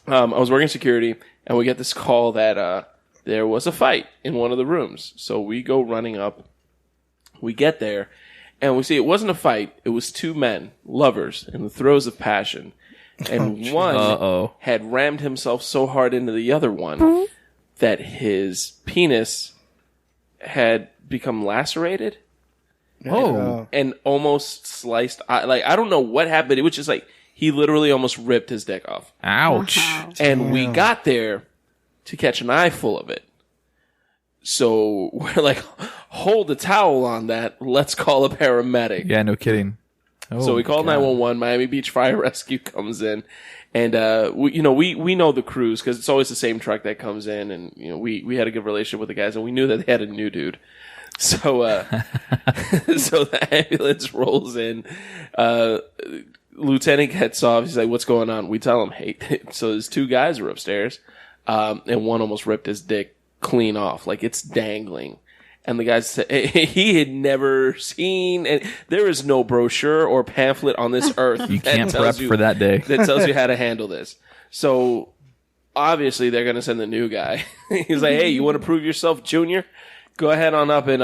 A: I was working security, and we get this call that there was a fight in one of the rooms. So we go running up. We get there, and we see it wasn't a fight. It was two men, lovers, in the throes of passion. And one had rammed himself so hard into the other one that his penis had become lacerated
D: Oh.
A: and almost sliced. I don't know what happened. It was just like he literally almost ripped his dick off.
D: Ouch.
E: Wow.
A: And we got there to catch an eyeful of it. So we're like, hold the towel on that. Let's call a paramedic.
D: Yeah, no kidding. Oh,
A: So we call
D: God.
A: 911. Miami Beach Fire Rescue comes in, and we know the crews because it's always the same truck that comes in, and we had a good relationship with the guys, and we knew that they had a new dude. So so the ambulance rolls in. Lieutenant gets off. He's like, "What's going on?" We tell him, "Hey." So there's two guys were upstairs, and one almost ripped his dick clean off, like it's dangling. And the guy said he had never seen, and there is no brochure or pamphlet on this earth.
D: You
A: that
D: can't
A: tells
D: prep for that day.
A: that tells you how to handle this. So obviously they're going to send the new guy. He's like, "Hey, you want to prove yourself, Junior? Go ahead on up and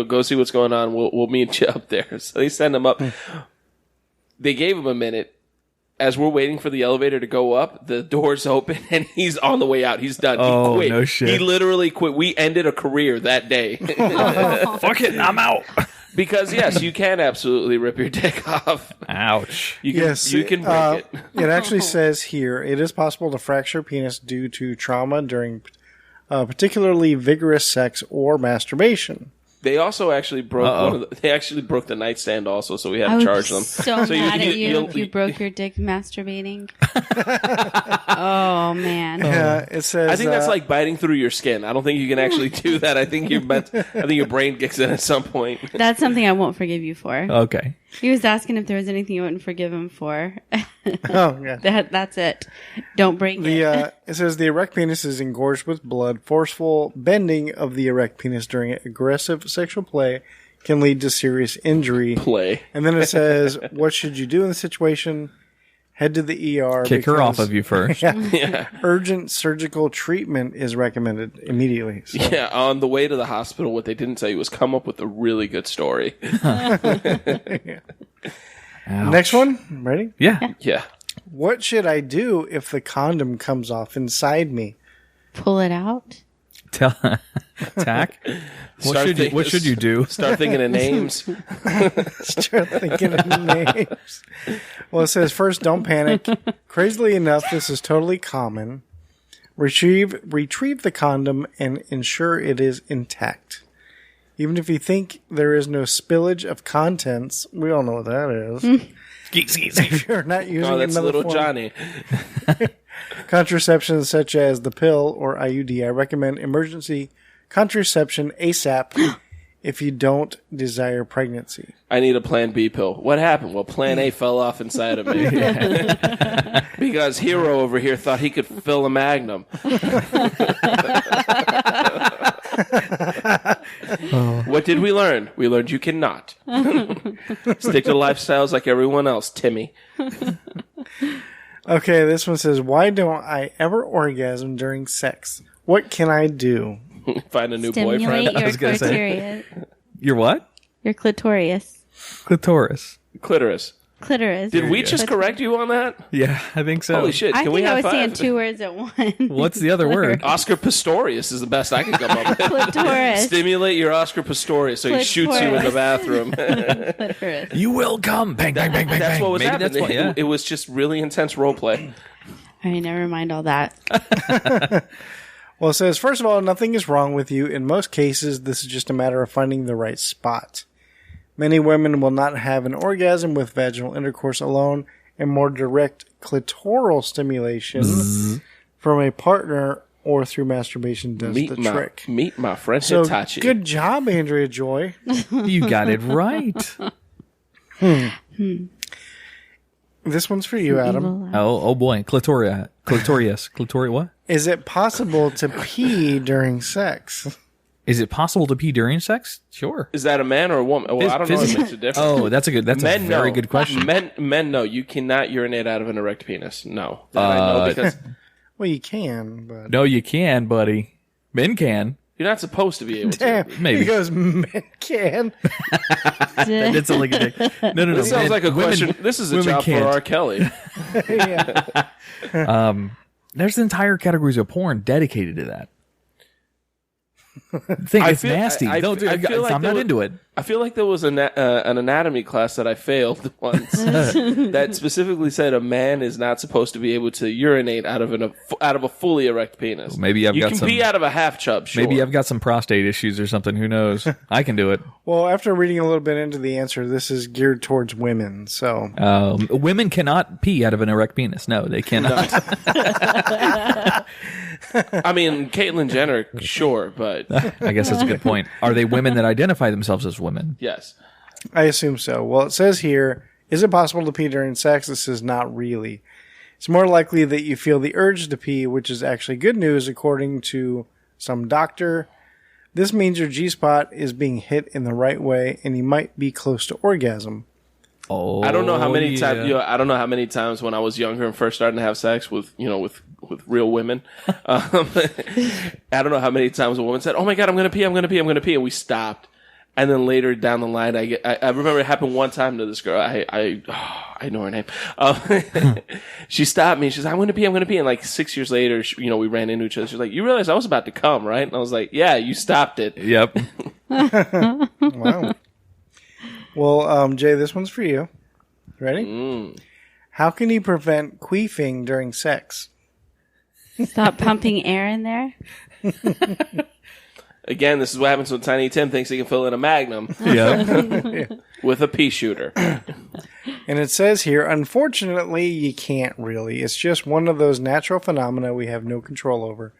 A: go see what's going on. We'll meet you up there." So they send him up. They gave him a minute. As we're waiting for the elevator to go up, the doors open and he's on the way out. He's done.
D: Oh,
A: he quit.
D: no shit.
A: He literally quit. We ended a career that day.
D: Fuck it, I'm out.
A: Because yes, you can absolutely rip your dick off.
D: Ouch.
A: You can,
B: Yes,
A: you can break it.
B: It actually says here, it is possible to fracture penis due to trauma during particularly vigorous sex or masturbation.
A: They also actually broke they actually broke the nightstand also, so we had
E: I
A: to
E: would
A: charge
E: be
A: them.
E: so
A: So
E: mad at you
A: you'll-
E: if you broke your dick masturbating. Oh, man.
B: It says
A: I think that's like biting through your skin. I don't think you can actually do that. I think your brain kicks in at some point.
E: That's something I won't forgive you for.
D: Okay.
E: He was asking if there was anything you wouldn't forgive him for.
B: oh yeah.
E: That's it. Don't break it.
B: It says the erect penis is engorged with blood. Forceful bending of the erect penis during aggressive sexual play can lead to serious injury.
A: Play.
B: And then it says, what should you do in the situation? Head to the ER.
D: Kick her off
B: because
D: of you first.
A: Yeah.
B: urgent surgical treatment is recommended immediately. So,
A: Yeah, on the way to the hospital, what they didn't tell you was come up with a really good story.
B: Next one. Ready?
D: Yeah.
A: Yeah.
B: What should I do if the condom comes off inside me?
E: Pull it out.
D: Tell Tach. What should you do?
A: Start thinking of names.
B: Start thinking of names. Well, it says first, don't panic. Crazily enough, this is totally common. Retrieve the condom and ensure it is intact. Even if you think there is no spillage of contents, we all know what that is. If you're not using
A: Oh, that's
B: another
A: little
B: form
A: Johnny.
B: contraception such as the pill or IUD, I recommend emergency contraception ASAP if you don't desire pregnancy?
A: I need a Plan B pill. What happened? Well, Plan A fell off inside of me. Because Hero over here thought he could fill a Magnum. What did we learn? We learned you cannot. Stick to lifestyles like everyone else, Timmy.
B: Okay, this one says, why don't I ever orgasm during sex? What can I do?
A: Find a new
E: Stimulate
A: boyfriend.
E: your
D: gonna say.
E: clitoris.
D: Your what?
E: Your clitoris.
D: Clitoris.
A: Clitoris.
E: Clitoris.
A: Did we just correct you on that?
D: Yeah, I think so.
A: Holy shit.
E: I
A: Can we
E: think I
A: have
E: was saying
A: five?
E: 2 words at once.
D: What's the other word?
A: Oscar Pistorius is the best I can come up with.
E: Clitoris.
A: Stimulate your Oscar Pistorius so he shoots you in the bathroom.
E: Clitoris.
D: You will come. Bang, bang, bang, bang,
A: That's
D: bang.
A: what was
D: Maybe
A: happening.
D: that's what, yeah.
A: It was just really intense role play.
E: All right, never mind all that.
B: Well, it says, first of all, nothing is wrong with you. In most cases, this is just a matter of finding the right spot. Many women will not have an orgasm with vaginal intercourse alone, and more direct clitoral stimulation from a partner or through masturbation does the trick.
A: Meet my friend
B: So,
A: Hitachi.
B: good job, Andrea Joy.
D: You got it right.
B: This one's for you, Adam.
D: Oh boy. Clitoris. Clitoris what?
B: Is it possible to pee during sex?
D: Is it possible to pee during sex? Sure.
A: Is that a man or a woman? Well, I don't know if it makes a difference.
D: Oh, that's a very good question.
A: Men, no. You cannot urinate out of an erect penis. No. That I know because
B: Well, you can, but...
D: No, you can, buddy. Men can.
A: you're not supposed to be able to.
B: Damn,
D: Maybe.
B: he goes, men can.
D: It's a lick dick. No.
A: This sounds like a
D: women-
A: question. This is a
D: women
A: job
D: can't.
A: for R. Kelly.
B: Yeah.
D: There's entire categories of porn dedicated to that. It's nasty.
A: I
D: Don't do
A: I
D: it.
A: feel like
D: I'm not into it.
A: I feel like there was an anatomy class that I failed once that specifically said a man is not supposed to be able to urinate out of a fully erect penis.
D: Maybe I've
A: you
D: got
A: can
D: some-
A: pee out of a half chub. Sure.
D: Maybe I've got some prostate issues or something. Who knows? I can do it.
B: Well, after reading a little bit into the answer, this is geared towards women, so...
D: Women cannot pee out of an erect penis. No, they cannot.
A: I mean, Caitlyn Jenner, sure, but
D: I guess that's a good point. Are they women that identify themselves as women?
A: yes.
B: I assume so. Well, it says here, is it possible to pee during sex? It says not really. It's more likely that you feel the urge to pee, which is actually good news according to some doctor. This means your G-spot is being hit in the right way and you might be close to orgasm.
D: Oh,
A: I don't know how many
D: yeah.
A: times. I don't know how many times when I was younger and first starting to have sex with real women. I don't know how many times a woman said, "Oh my god, I'm gonna pee," and we stopped. And then later down the line, I remember it happened one time to this girl. I know her name. She stopped me. She's like, I'm going to pee. And like 6 years later, we ran into each other. She's like, you realize I was about to come, right? And I was like, yeah, you stopped it.
D: Yep.
B: Wow. Well, Jay, this one's for you. Ready? How can you prevent queefing during sex?
E: Stop pumping air in there.
A: Again, this is what happens when Tiny Tim thinks he can fill in a Magnum
D: Yep.
A: with a pea shooter.
B: And it says here, unfortunately, you can't really. It's just one of those natural phenomena we have no control over.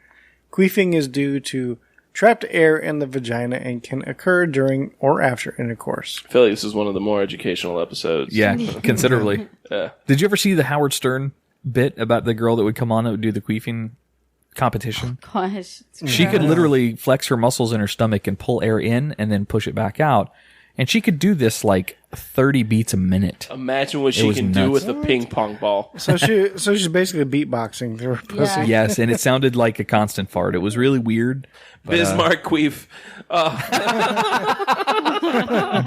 B: Queefing is due to trapped air in the vagina and can occur during or after intercourse.
A: I feel like this is one of the more educational episodes.
D: Yeah, considerably.
A: Yeah.
D: Did you ever see the Howard Stern bit about the girl that would come on that would do the queefing competition?
E: Gosh.
D: She could literally flex her muscles in her stomach and pull air in and then push it back out. And she could do this like 30 beats a minute.
A: Imagine what
D: It
A: she
D: was
A: can do
D: nuts.
A: with a ping pong ball.
B: So she's basically beatboxing through her pussy.
E: Yeah.
D: Yes, and it sounded like a constant fart. It was really weird. But,
A: Bismarck Queef.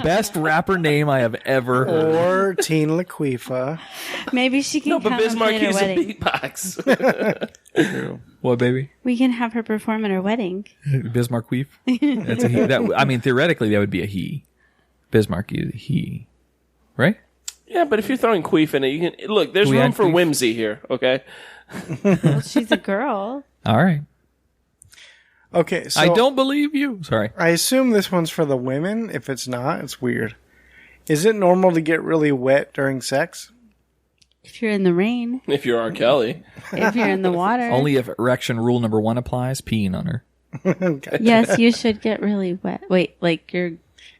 D: best rapper name I have ever heard.
B: Or Teen Laquifa.
E: Maybe she can
A: No, but
E: come and
A: Bismarck
E: play at her
A: is a
E: wedding.
A: beatbox.
D: What, baby?
E: We can have her perform at her wedding.
D: Bismarck Queef? That's a he. Theoretically, that would be a he. Bismarck is a he. Right?
A: Yeah, but if you're throwing queef in it, you can look. There's
D: Can we
A: room
D: add
A: for
D: queef?
A: whimsy here. Okay.
E: Well, she's a girl.
D: All right.
B: Okay, so
D: I don't believe you. Sorry.
B: I assume this one's for the women. If it's not, it's weird. Is it normal to get really wet during sex?
E: If you're in the rain,
A: If you're R. Kelly,
E: if you're in the water.
D: Only if erection rule number 1 applies, peeing on her.
E: Yes, you should get really wet. Wait, like you're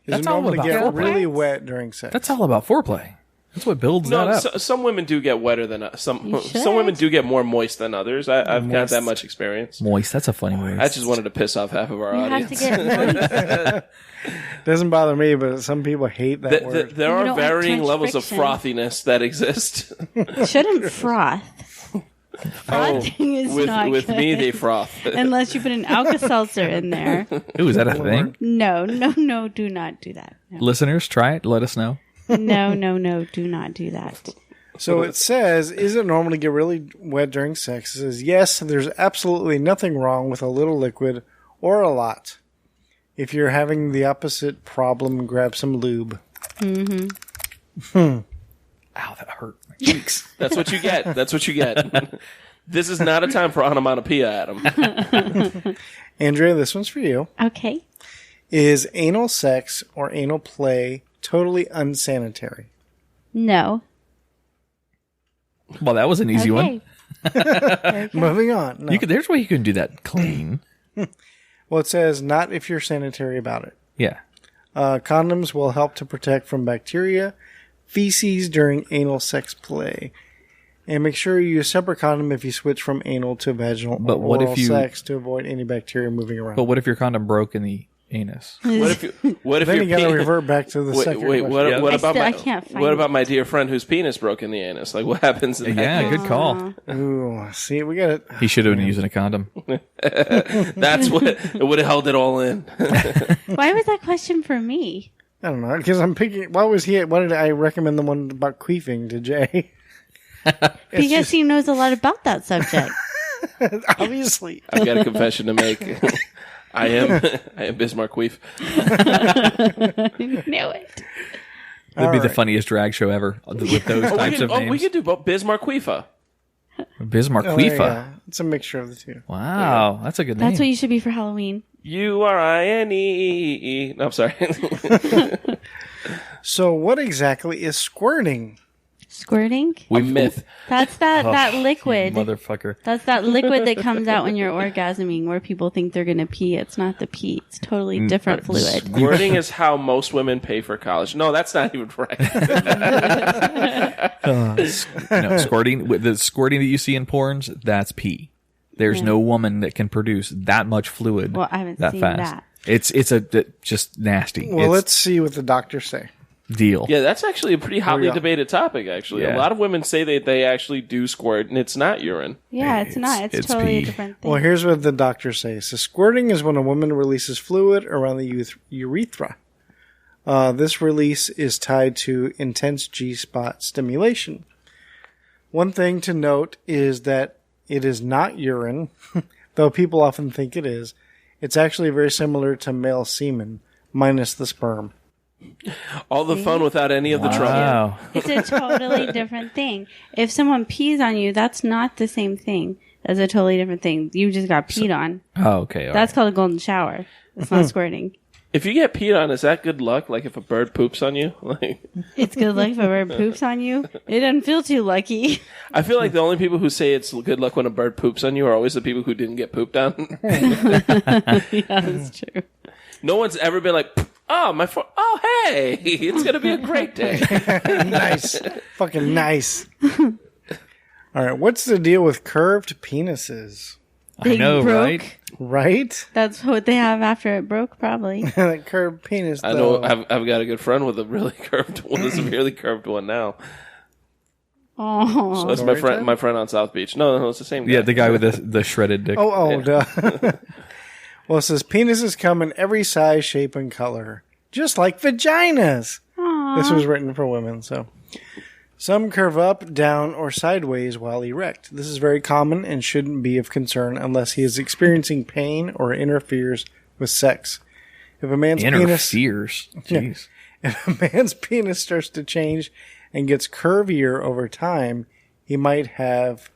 B: Is
D: That's
B: it
D: all
B: normal to
D: about
B: get
D: foreplay.
B: really wet during sex?
D: That's all about foreplay. That's what builds that
A: No,
D: up.
A: some women do get wetter than some.
E: You should.
A: Some women do get more moist than others. I've got that much experience.
D: Moist. That's a funny word.
A: I just wanted to piss off half of our
E: You have
A: audience.
E: to get moist.
B: Doesn't bother me, but some people hate that word.
A: There
E: You
A: are
E: don't like
A: varying
E: too much
A: levels of
E: friction.
A: frothiness that exist.
E: Shouldn't froth. Frothing is
A: with
E: not
A: with
E: good.
A: me, they froth.
E: Unless you put an Alka-Seltzer in there.
D: Ooh, is that a thing?
E: No, do not do that. No,
D: Listeners, try it. Let us know.
E: no, do not do that.
B: So it says, is it normal to get really wet during sex? It says, yes, there's absolutely nothing wrong with a little liquid or a lot. If you're having the opposite problem, grab some lube.
D: Ow, that hurt my cheeks.
A: That's what you get. That's what you get. This is not a time for onomatopoeia, Adam.
B: Andrea, this one's for you.
E: Okay.
B: Is anal sex or anal play totally unsanitary?
E: No.
D: Well, that was an easy one.
E: Okay.
B: Moving on. No.
D: There's why you can do that clean.
B: Well, it says not if you're sanitary about it.
D: Yeah.
B: Condoms will help to protect from bacteria, feces during anal sex play. And make sure you use a separate condom if you switch from anal to vaginal
D: But
B: or
D: what if
B: oral
D: you-
B: sex to avoid any bacteria moving around.
D: But what if your condom broke in the anus?
A: What if
B: Then
A: your
B: you got to
A: pe-
B: revert back to the second
A: wait,
B: question.
A: what about
E: I
A: my
E: can't find
A: what about
E: it.
A: my dear friend whose penis broke in the anus? Like, what happens in that
D: Yeah,
A: case?
D: good call.
B: Ooh, see, we got it.
D: He should have been using a condom.
A: That's what it would have held it all in.
E: Why was that question for me?
B: I don't know, because I'm picking. Why did I recommend the one about queefing to Jay?
E: Because he knows a lot about that subject.
B: Obviously.
A: I've got a confession to make. I am Bismarck Queef.
E: Knew it.
D: It'd be the
B: right.
D: funniest drag show ever with those types of names.
A: we could do both Bismarck Queefa.
D: Bismarck
B: Oh, there you
D: Queefa.
B: go. It's a mixture of the two.
D: Wow, that's a good name.
E: That's what you should be for Halloween.
A: URINE. No, I'm sorry.
B: So, what exactly is squirting?
E: Squirting?
A: A myth.
E: That's that liquid.
D: Motherfucker.
E: That's that liquid that comes out when you're orgasming where people think they're going to pee. It's not the pee. It's totally different fluid.
A: Squirting is how most women pay for college. No, that's not even right.
D: No, squirting. With the squirting that you see in porns, that's pee. There's no woman that can produce that much fluid.
E: Well, I haven't
D: that
E: seen
D: fast.
E: that.
D: It's just nasty.
B: Well,
D: It's
B: let's see what the doctors say.
D: deal.
A: Yeah, that's actually a pretty hotly
B: yeah.
A: debated topic, actually.
D: Yeah.
A: A lot of women say that they actually do squirt, and it's not urine.
E: Yeah, it's not. It's totally a different thing.
B: Well, here's what the doctors say. So, squirting is when a woman releases fluid around the urethra. This release is tied to intense G-spot stimulation. One thing to note is that it is not urine, though people often think it is. It's actually very similar to male semen, minus the sperm.
A: All the fun without any of the trouble.
D: Wow.
E: It's a totally different thing. If someone pees on you, that's not the same thing. That's a totally different thing. You just got peed on.
D: Oh, okay. all
E: That's called a golden shower. It's not squirting.
A: If you get peed on, is that good luck? Like if a bird poops on you? Like,
E: It's good luck if a bird poops on you. It doesn't feel too lucky.
A: I feel like the only people who say it's good luck when a bird poops on you are always the people who didn't get pooped on.
E: Yeah, that's true.
A: No one's ever been like, oh, hey, it's going to be a great day.
B: Nice. Fucking nice. All right, what's the deal with curved penises?
D: I know,
E: broke.
D: right?
B: Right?
E: That's what they have after it broke, probably.
B: That curved penis,
A: I
B: though.
A: know I've got a good friend with a really curved one, a severely curved one now.
E: Oh,
A: So that's my friend on South Beach. No, it's the same guy.
D: Yeah, the guy with the shredded dick.
B: Duh. Well, it says penises come in every size, shape, and color, just like vaginas. This was written for women, so. Some curve up, down, or sideways while erect. This is very common and shouldn't be of concern unless he is experiencing pain or interferes with sex. If a man's
D: Interferes. Jeez.
B: If a man's penis starts to change and gets curvier over time, he might have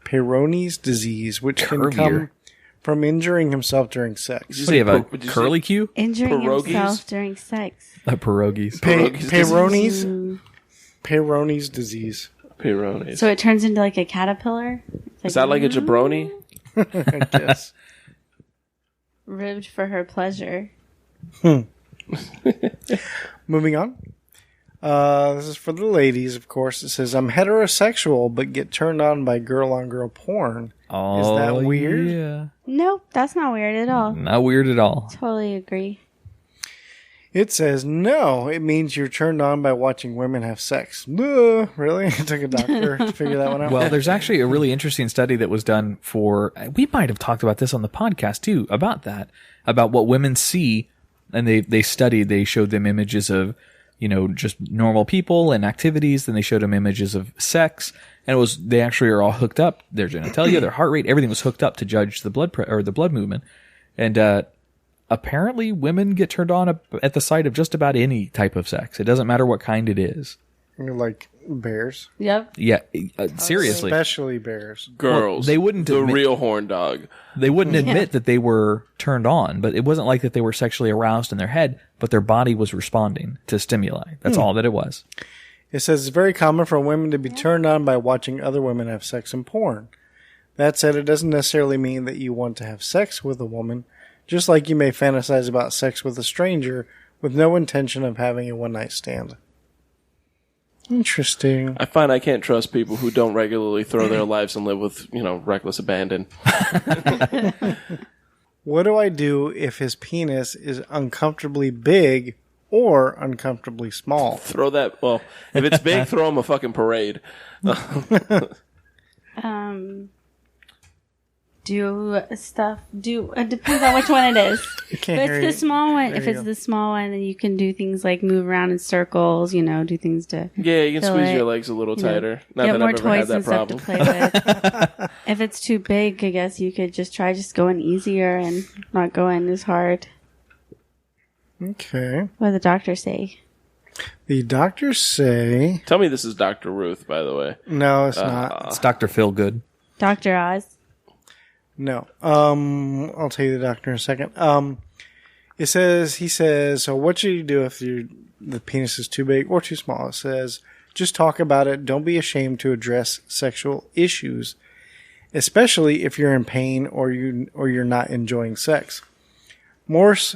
B: Peyronie's disease, which can
D: Curvier?
B: come from injuring himself during sex.
D: What do you have, a
A: Did you say-
D: curly Q?
E: injuring
A: Pierogies?
E: himself during sex.
D: Pierogies.
B: Peyronie's disease.
A: Peyronie's.
E: So it turns into like a caterpillar. It's
A: Is that like a jabroni?
B: I guess.
E: ribbed for her pleasure?
B: Moving on. This is for the ladies, of course. It says, I'm heterosexual, but get turned on by girl-on-girl porn.
D: Oh,
B: Is that weird?
D: Yeah.
E: Nope, that's not weird at all.
D: Not weird at all.
E: Totally agree.
B: It says, no, it means you're turned on by watching women have sex. Really? It took a doctor to figure that one out.
D: Well, there's actually a really interesting study that was done for, we might have talked about this on the podcast too, about that, about what women see. And they showed them images of, just normal people and activities. Then they showed them images of sex. And they actually are all hooked up. Their genitalia, their heart rate, everything was hooked up to judge the the blood movement. And, apparently women get turned on at the sight of just about any type of sex. It doesn't matter what kind it is.
B: You're like bears.
E: Yep.
D: Yeah, seriously.
B: Especially bears.
A: Girls.
D: They wouldn't
A: The
D: admit-
A: real horn dog.
D: They wouldn't admit that they were turned on, but it wasn't like that they were sexually aroused in their head, but their body was responding to stimuli. That's all that it was.
B: It says it's very common for women to be turned on by watching other women have sex in porn. That said, it doesn't necessarily mean that you want to have sex with a woman, just like you may fantasize about sex with a stranger with no intention of having a one-night stand. Interesting.
A: I find I can't trust people who don't regularly throw their lives and live with, reckless abandon.
B: What do I do if his penis is uncomfortably big or uncomfortably small?
A: Throw that, well, if it's big, throw him a fucking parade.
E: It depends on which one it is.
B: Can't
E: If
B: hear
E: it's
B: you.
E: the small one,
B: There
E: if
B: you
E: it's
B: go.
E: the small one, then you can do things like move around in circles, do things to
A: Yeah, you can
E: Fill
A: squeeze
E: it.
A: your legs a little tighter. Not
E: get
A: that
E: more
A: I've ever had
E: toys
A: that
E: and stuff
A: problem.
E: to play with. If it's too big, I guess you could just try going easier and not going as hard.
B: Okay.
E: What do the doctors say?
B: The doctors say...
A: Tell me this is Dr. Ruth, by the way.
B: No, it's not.
D: It's Dr. Feelgood.
E: Dr. Oz.
B: No. I'll tell you the doctor in a second. He says, so what should you do if the penis is too big or too small? It says, just talk about it. Don't be ashamed to address sexual issues, especially if you're in pain or you're not enjoying sex. Morse,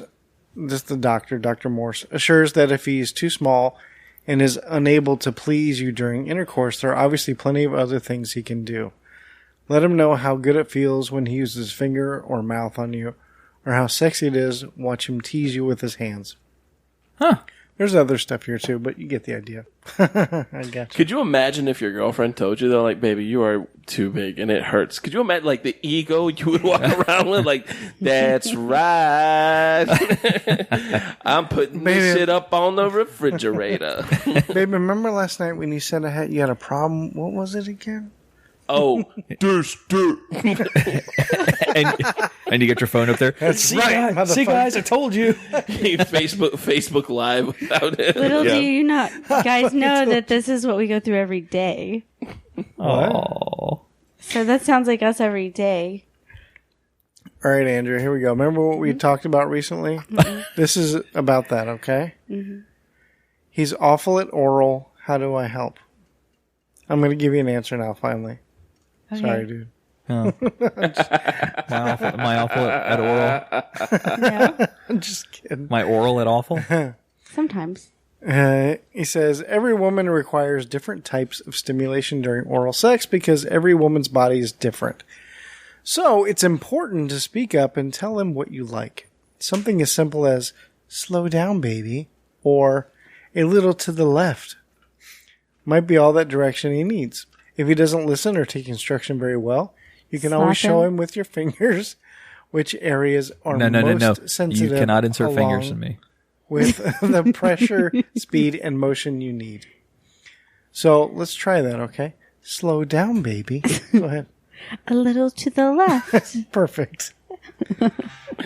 B: this is the doctor, Dr. Morse, assures that if he is too small and is unable to please you during intercourse, there are obviously plenty of other things he can do. Let him know how good it feels when he uses his finger or mouth on you, or how sexy it is. Watch him tease you with his hands.
D: Huh.
B: There's other stuff here too, but you get the idea. I got you.
A: Could you imagine if your girlfriend told you, they're like, baby, you are too big and it hurts? Could you imagine, like, the ego you would walk around with? Like, that's right. I'm putting this shit up on the refrigerator.
B: Babe, remember last night when you said you had a problem? What was it again?
A: Oh, this dirt.
D: And you get your phone up there.
B: That's right,
D: See, guys, I told you.
A: Facebook Live without it.
E: Little do you not guys know that this is what we go through every day.
D: Oh.
E: So that sounds like us every day.
B: All right, Andrew, here we go. Remember what we talked about recently? This is about that, okay? He's awful at oral. How do I help? I'm going to give you an answer now, finally.
E: Okay.
B: Sorry, dude.
D: My awful at oral.
E: No?
B: I'm just kidding.
D: My oral at awful.
E: Sometimes.
B: He says, every woman requires different types of stimulation during oral sex because every woman's body is different. So it's important to speak up and tell him what you like. Something as simple as, slow down, baby, or a little to the left might be all that direction he needs. If he doesn't listen or take instruction very well, you can always
E: Slap
B: show
E: him.
B: him with your fingers which areas are
D: No.
B: most sensitive.
D: You cannot insert fingers
B: along
D: in me.
B: with the pressure, speed, and motion you need. So let's try that, okay? Slow down, baby. Go ahead.
E: A little to the left.
B: Perfect.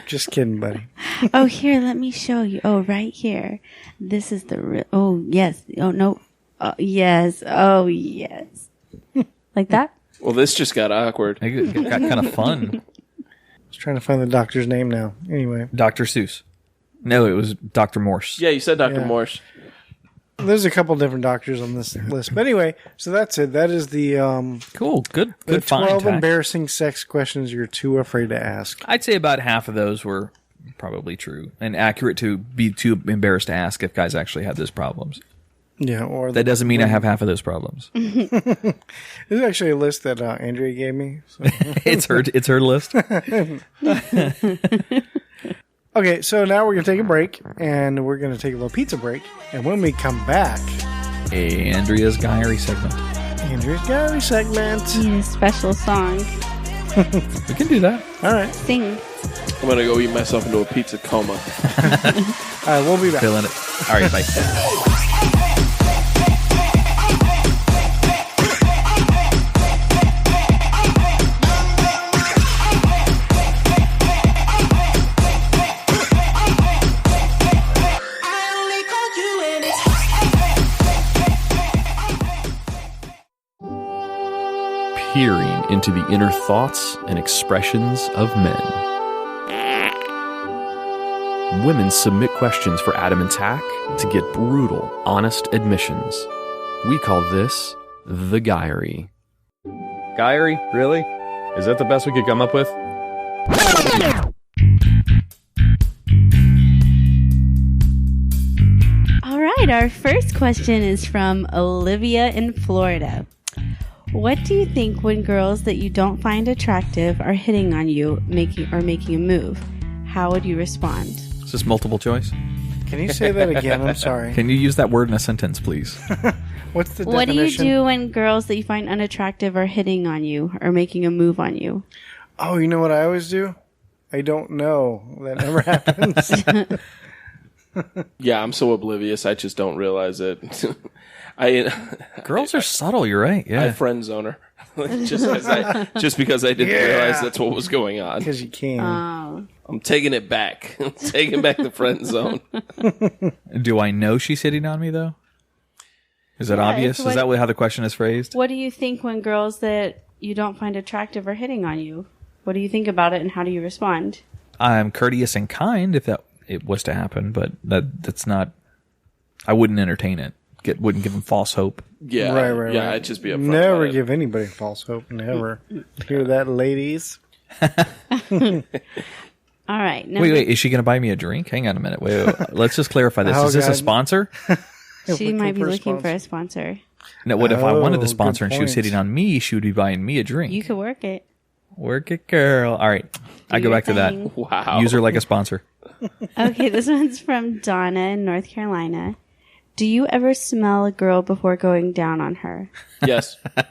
B: Just kidding, buddy.
E: Oh, here, let me show you. Oh, right here. This is the oh, yes. Oh, no. Oh, yes. Oh, yes. Like that?
A: Well, this just got awkward.
D: It got kind of fun.
B: I was trying to find the doctor's name now. Anyway,
D: Dr. Seuss. No, it was Dr. Morse.
A: Yeah, you said Dr.
B: Yeah.
A: Morse.
B: there's a couple different doctors on this list. But anyway, so that's it. That is the
D: Cool. Good
B: the
D: find,
B: 12
D: Tach.
B: embarrassing sex questions you're too afraid to ask.
D: I'd say about half of those were probably true and accurate to be too embarrassed to ask if guys actually have those problems.
B: Yeah, or
D: That doesn't mean I have half of those problems.
B: There's actually a list that Andrea gave me. So.
D: It's her list.
B: Okay, so now we're going to take a break, and we're going to take a little pizza break. And when we come back,
D: Andrea's Diary segment.
B: Andrea's Gallery segment.
E: Need a special song.
D: We can do that.
B: All right.
E: Sing.
A: I'm gonna go eat myself into a pizza coma.
B: All right, we'll be back.
D: Feeling it. All right, bye.
A: Peering into the inner thoughts and expressions of men. Women submit questions for Adam and Tach to get brutal, honest admissions. We call this the Diary.
H: Diary? Really? Is that the best we could come up with?
E: All right, our first question is from Olivia in Florida. What do you think when girls that you don't find attractive are hitting on you, making a move? How would you respond?
D: Is this multiple choice?
B: Can you say that again? I'm sorry.
D: Can you use that word in a sentence, please?
B: What's the
E: What do you
B: definition?
E: do when girls that you find unattractive are hitting on you or making a move on you?
B: Oh, you know what I always do? I don't know. That never happens.
A: Yeah, I'm so oblivious. I just don't realize it.
D: Girls are subtle. You're right.
A: I
D: Yeah.
A: friend zone her. just because I didn't realize that's what was going on.
B: Because you can.
A: I'm taking it back. I'm taking back the friend zone.
D: Do I know she's hitting on me though? Is that obvious?
E: it's
D: Is that how the question is phrased?
E: What do you think when girls that you don't find attractive are hitting on you? What do you think about it and how do you respond?
D: I'm courteous and kind if it was to happen, but that's not. I wouldn't entertain it. Wouldn't give them false hope.
A: Yeah,
B: Right.
A: Yeah, I'd just be upfront.
B: Never
A: about it.
B: give anybody false hope. Never. Hear that, ladies?
E: All right.
D: Wait. Is she going to buy me a drink? Hang on a minute. Wait. Let's just clarify this.
B: Oh,
D: Is this a
B: God.
D: sponsor?
E: She might be looking
B: sponsor.
E: for a sponsor.
D: No. What if I wanted
B: Oh,
D: the sponsor
B: good
D: and she was
B: point.
D: hitting on me? She would be buying me a drink.
E: You could work it.
D: Work it, girl. All right. I go
E: your
D: back to that.
E: thing.
A: Wow.
D: Use her like a sponsor.
E: Okay, this one's from Donna in North Carolina. Do you ever smell a girl before going down on her?
A: Yes. All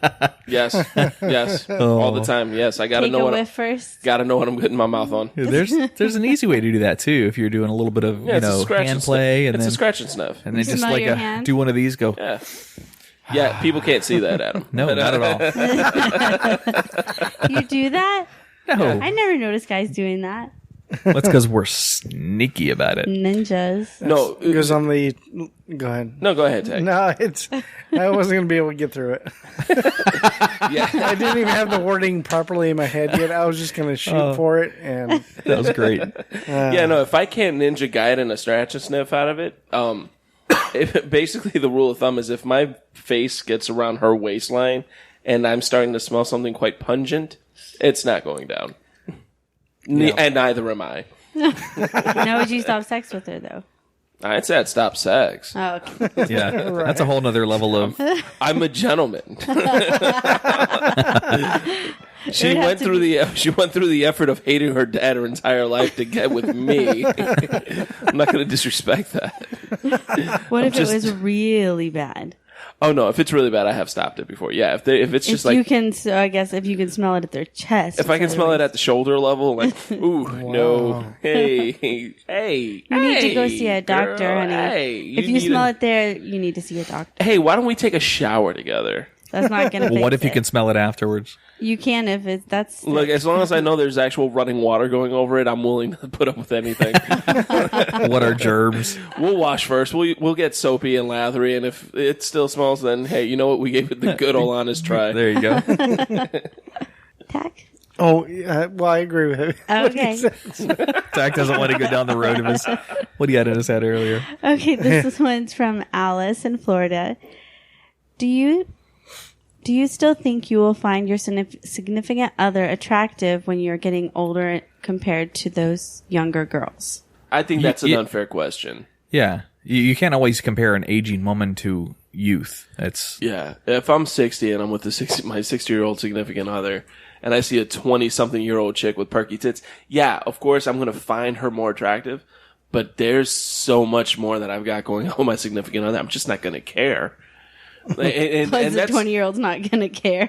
A: the time. Yes, I gotta
E: Take
A: know
E: a
A: what.
E: whiff first.
A: Gotta know what I'm getting my mouth on.
D: There's an easy way to do that too. If you're doing a little bit of
A: Yeah, it's a scratch
D: hand
A: and
D: play
A: sniff.
D: and
A: It's
D: then
A: a scratch and sniff.
D: and then just
E: Smell
D: like
E: your hand?
D: do one of these. Go.
A: Yeah. Yeah, people can't see that, Adam.
D: No, not at all.
E: You do that?
D: No,
E: I never noticed guys doing that.
D: that's because we're sneaky about it.
E: Ninjas.
A: No,
B: Because on the. Go ahead.
A: no, go ahead, Tach.
B: No, I wasn't going to be able to get through it.
A: Yeah.
B: I didn't even have the wording properly in my head yet. I was just going to shoot for it. And
D: That was great.
A: Yeah, no, if I can't ninja guide and a scratch and sniff out of it, basically the rule of thumb is if my face gets around her waistline and I'm starting to smell something quite pungent, it's not going down. And neither am I.
E: Now would you stop sex with her though?
A: I'd say I'd stop sex.
E: Oh, okay.
D: Yeah, that's a whole nother level of.
A: I'm a gentleman. She
E: have
A: went
E: to
A: through the effort of hating her dad her entire life to get with me. I'm not going to disrespect that.
E: What if
A: just-
E: it was really bad?
A: Oh no, if it's really bad, I have stopped it before. Yeah, if it's just
E: If you
A: like
E: can, so I guess if you can smell it at their chest.
A: if I can
E: it's
A: smell it
E: otherwise-
A: at the shoulder level, like ooh no, hey,
E: You need to go see a doctor,
A: girl,
E: honey.
A: Hey,
E: If you smell it there, you need to see a doctor.
A: Hey, why don't we take a shower together?
E: That's not going to fix
D: What if you
E: it.
D: can smell it afterwards?
E: You can if that's...
A: Look, as long as I know there's actual running water going over it, I'm willing to put up with anything.
D: What are germs?
A: We'll wash first. We'll get soapy and lathery, and if it still smells, then hey, you know what? We gave it the good old honest try.
D: There you go.
E: Tack?
B: oh, yeah, well, I agree with it.
E: Okay.
D: Zach doesn't want to go down the road of his what he had in his head earlier.
E: Okay, this one's from Alice in Florida. Do you Do you still think you will find your significant other attractive when you're getting older compared to those younger girls?
A: I think that's an unfair question.
D: Yeah. You can't always compare an aging woman to youth. That's
A: Yeah. If I'm 60 and I'm with my 60-year-old significant other, and I see a 20-something-year-old chick with perky tits, yeah, of course I'm going to find her more attractive, but there's so much more that I've got going on with my significant other. I'm just not going to care. And
E: Because the
A: that's
E: 20-year-old's not going to care.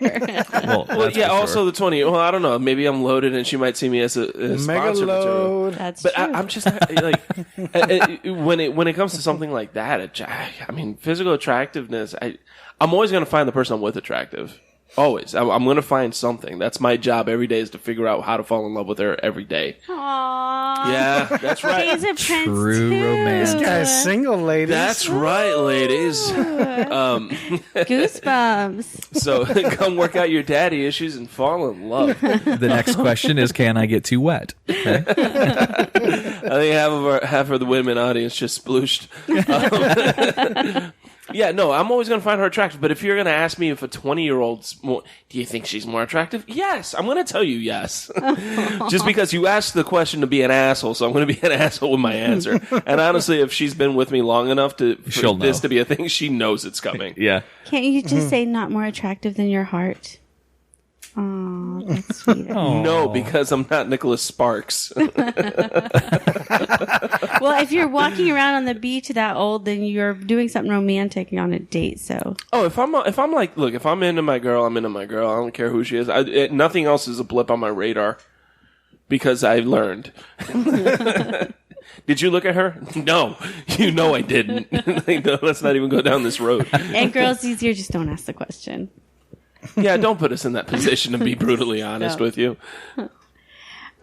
D: well,
A: well, yeah. Also, the 20. Well, I don't know. Maybe I'm loaded, and she might see me as a sponsor material.
B: MacLeod.
E: That's
A: But
E: true.
A: I'm just not, like when it comes to something like that. I mean, physical attractiveness. I'm always going to find the person I'm with attractive. Always. I'm going to find something. That's my job every day, is to figure out how to fall in love with her every day.
E: Aww.
A: Yeah, that's right.
E: He's a prince
D: True
E: too.
D: romance.
B: This guy's single, ladies.
A: That's right, ladies.
E: Goosebumps.
A: So come work out your daddy issues and fall in love.
D: the next question is, can I get too wet? Okay.
A: I think half of the women audience just splooshed. Yeah, no, I'm always going to find her attractive. But if you're going to ask me if a 20-year-old's more, do you think she's more attractive? Yes, I'm going to tell you yes. Just because you asked the question to be an asshole, so I'm going to be an asshole with my answer. And honestly, if she's been with me long enough for
D: She'll
A: this
D: know.
A: to be a thing, she knows it's coming.
D: Yeah.
E: Can't you just say not more attractive than your heart? Oh, that's sweet.
A: No, because I'm not Nicholas Sparks.
E: Well, if you're walking around on the beach that old, then you're doing something romantic on a date. So,
A: Oh, if I'm like, look, if I'm into my girl, I'm into my girl. I don't care who she is. Nothing else is a blip on my radar because I learned. Did you look at her? No, you know I didn't. Like, no, let's not even go down this road.
E: and girls, easier just don't ask the question.
A: Yeah, don't put us in that position, to be brutally honest
E: No.
A: with you.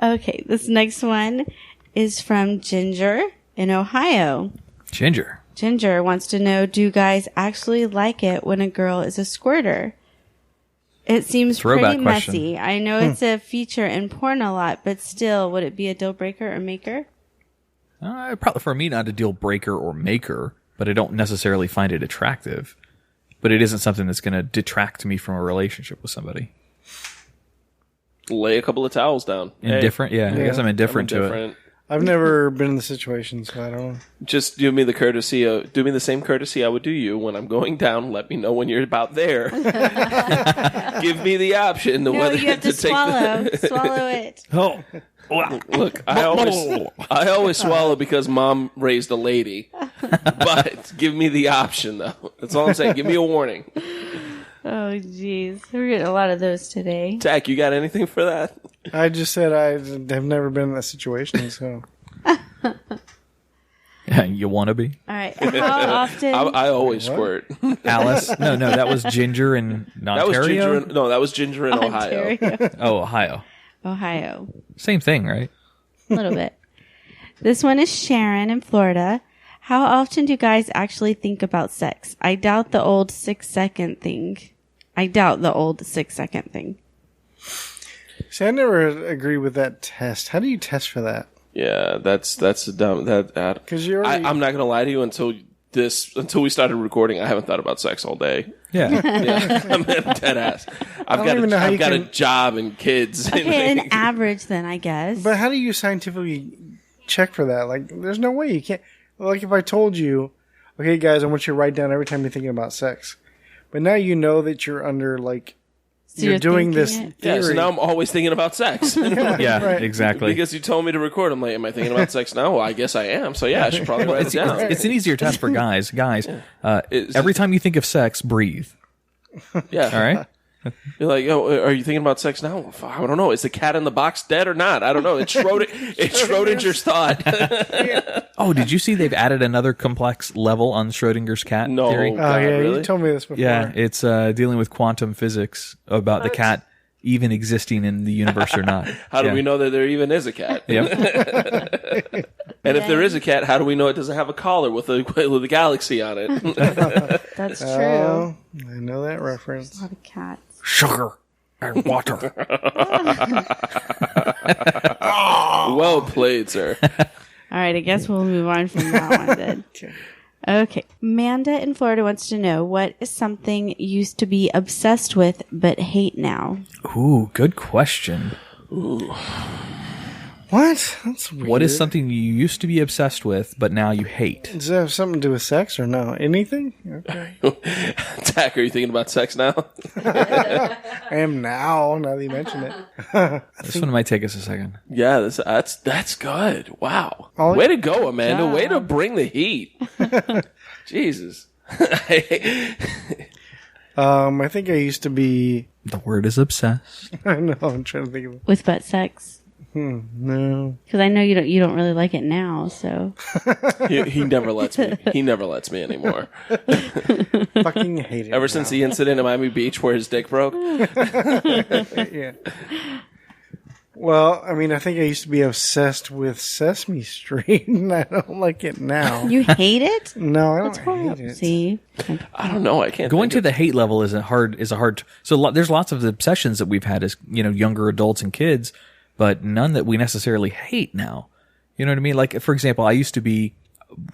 E: Okay, this next one is from Ginger in Ohio.
D: Ginger.
E: Ginger wants to know, do guys actually like it when a girl is a squirter? It seems
D: Throwback
E: pretty
D: question.
E: messy. I know it's a feature in porn a lot, but still, would it be a deal breaker or maker?
D: Probably for me, not a deal breaker or maker, but I don't necessarily find it attractive. But it isn't something that's going to detract me from a relationship with somebody.
A: Lay a couple of towels down. Hey,
D: Indifferent? Yeah, I guess I'm indifferent to it.
A: indifferent.
B: I've never been in the situation, so I don't know.
A: Just do me the same courtesy I would do you when I'm going down. Let me know when you're about there. Give me the option.
E: No, you have to swallow. Swallow it.
D: Oh,
A: Look, I always swallow because mom raised a lady. But give me the option, though. That's all I'm saying. Give me a warning.
E: Oh, jeez. We're getting a lot of those today.
A: Tach, you got anything for that?
B: I just said I have never been in that situation, so.
D: you want to be?
E: All right. How often?
A: I always squirt.
D: Alice? No, that was Ginger in
A: That was
D: Ontario.
A: that was Ginger in Ohio.
E: Ontario.
D: Oh, Ohio.
E: Ohio.
D: Same thing, right?
E: A little bit. This one is Sharon in Florida. How often do guys actually think about sex? I doubt the old 6-second thing.
B: See, I never agree with that test. How do you test for that?
A: Yeah, that's a dumb that.
B: Because you're already.
A: I'm not gonna lie to you until we started recording. I haven't thought about sex all day.
D: Yeah.
A: Yeah, I'm dead ass. I've got a job and kids.
E: Okay, an average then, I guess.
B: But how do you scientifically check for that? Like, there's no way you can't. Like, if I told you, okay, guys, I want you to write down every time you're thinking about sex. But now you know that you're under, like,
E: So
B: you're doing
E: thinking
B: this
E: it?
B: theory.
A: Yeah, so now I'm always thinking about sex.
D: Yeah,
B: Right.
D: exactly.
A: Because you told me to record. I'm like, am I thinking about sex now? Well, I guess I am. So yeah, I should probably write it down.
D: It's an easier test for guys. Guys,
A: Is-
D: every time you think of sex, breathe.
A: Yeah.
D: All right?
A: You're like, oh, are you thinking about sex now? I don't know. Is the cat in the box dead or not? I don't know. It's Schrodinger's thought.
D: Oh, did you see they've added another complex level on Schrodinger's cat
A: No.
D: theory?
B: Oh,
A: God,
B: yeah,
A: really?
B: you told me this before.
D: Yeah, it's dealing with quantum physics about the cat even existing in the universe or not.
A: How do
D: Yeah.
A: we know that there even is a cat?
D: Yep.
A: And if there is a cat, how do we know it doesn't have a collar with a galaxy on it?
E: That's true.
B: Oh, I know that reference.
E: A lot of cats.
D: Sugar and water.
A: Well played, sir.
E: All right, I guess we'll move on from that one then. Okay. Amanda in Florida wants to know, what is something you used to be obsessed with but hate now?
D: Ooh, good question.
B: What? That's weird.
D: What is something you used to be obsessed with, but now you hate?
B: Does that have something to do with sex or no? Anything? Okay.
A: Tach, are you thinking about sex now?
B: I am now that you mention it.
D: This one might take us a second.
A: Yeah, that's good. Wow.
B: Oh,
A: Way to go, Amanda. Way to bring the heat. Jesus.
B: I think I used to be.
D: The word is obsessed.
B: I know. I'm trying to think of it.
E: With butt sex?
B: No.
E: Because I know you don't really like it now, so.
A: He never lets me. He never lets me anymore.
B: Fucking hate it.
A: Ever since the incident at Miami Beach where his dick broke.
B: Yeah. Well, I mean, I think I used to be obsessed with Sesame Street, and I don't like it now.
E: You hate it?
B: No, I don't
E: That's horrible.
B: hate it.
E: See?
A: I don't know. I can't.
D: Going
A: think
D: to the hate level is a hard. So there's lots of obsessions that we've had as younger adults and kids, but none that we necessarily hate now. You know what I mean? Like, for example, I used to be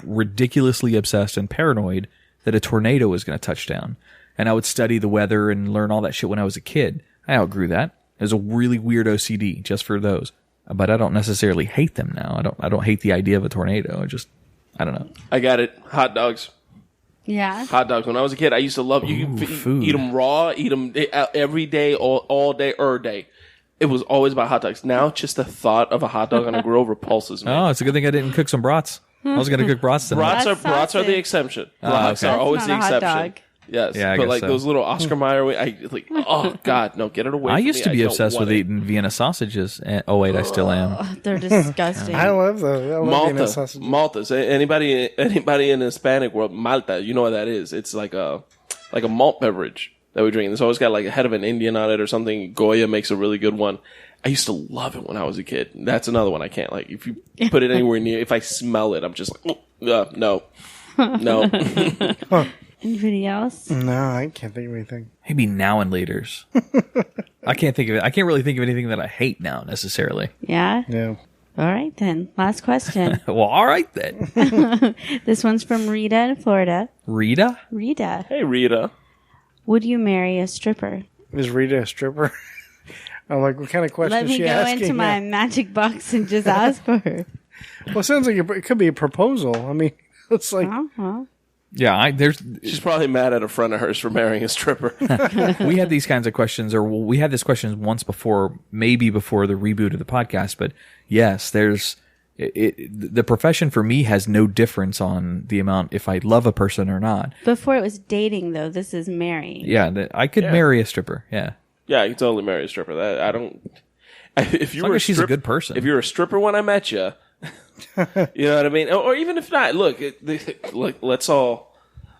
D: ridiculously obsessed and paranoid that a tornado was going to touch down, and I would study the weather and learn all that shit when I was a kid. I outgrew that. There's a really weird OCD just for those, but I don't necessarily hate them now. I don't hate the idea of a tornado. I don't know.
A: I got it. Hot dogs.
E: Yeah.
A: Hot dogs. When I was a kid, I used to love. You can
D: food.
A: eat them raw. Eat them every day, all day, day. It was always about hot dogs. Now, just the thought of a hot dog on a grill repulses me.
D: Oh, it's a good thing I didn't cook some brats. I was going to cook brats tonight.
A: Brats are the exception. Brats
D: okay.
A: are always the
E: That's not a hot
A: exception.
E: dog.
A: Yes,
D: Yeah, I
A: but
D: guess
A: like
D: so.
A: those little Oscar Mayer, oh God, no, get it away.
D: I
A: from
D: used
A: me.
D: to be
A: I don't
D: obsessed
A: want
D: with
A: it.
D: eating Vienna sausages. Oh wait, I still am.
E: They're disgusting.
B: I love those. I love Vienna
A: Malta,
B: sausages.
A: Maltas. Anybody in the Hispanic world, Malta, you know what that is? It's like a malt beverage that we drink. It's always got like a head of an Indian on it or something. Goya makes a really good one. I used to love it when I was a kid. That's another one I can't like. If you put it anywhere near, if I smell it, I'm just like, no.
E: Anybody else?
B: No, I can't think of anything.
D: Maybe now and laters. I can't think of it. I can't really think of anything that I hate now necessarily.
E: Yeah?
B: No.
E: All right, then. Last question.
D: Well, all right then.
E: This one's from Rita in Florida.
D: Rita?
E: Rita,
A: Hey, Rita.
E: would you marry a stripper?
B: Is Rita a stripper? I'm like, what kind of question
E: Let
B: is
E: me
B: she
E: go
B: asking?
E: into my magic box and just ask for her.
B: Well, it sounds like it could be a proposal. I mean, it's like,
E: Uh-huh.
D: Yeah,
A: She's probably mad at a friend of hers for marrying a stripper.
D: we had these kinds of questions, or we had this question once before, maybe before the reboot of the podcast. But yes, the profession for me has no difference on the amount if I love a person or not.
E: Before it was dating, though. This is marrying.
D: Yeah, I could marry a stripper. Yeah,
A: Yeah, you can totally marry a stripper. I don't. If you
D: long
A: were
D: as she's a good person.
A: If you were a stripper when I met you, you know what I mean. Or even if not, look, let's all.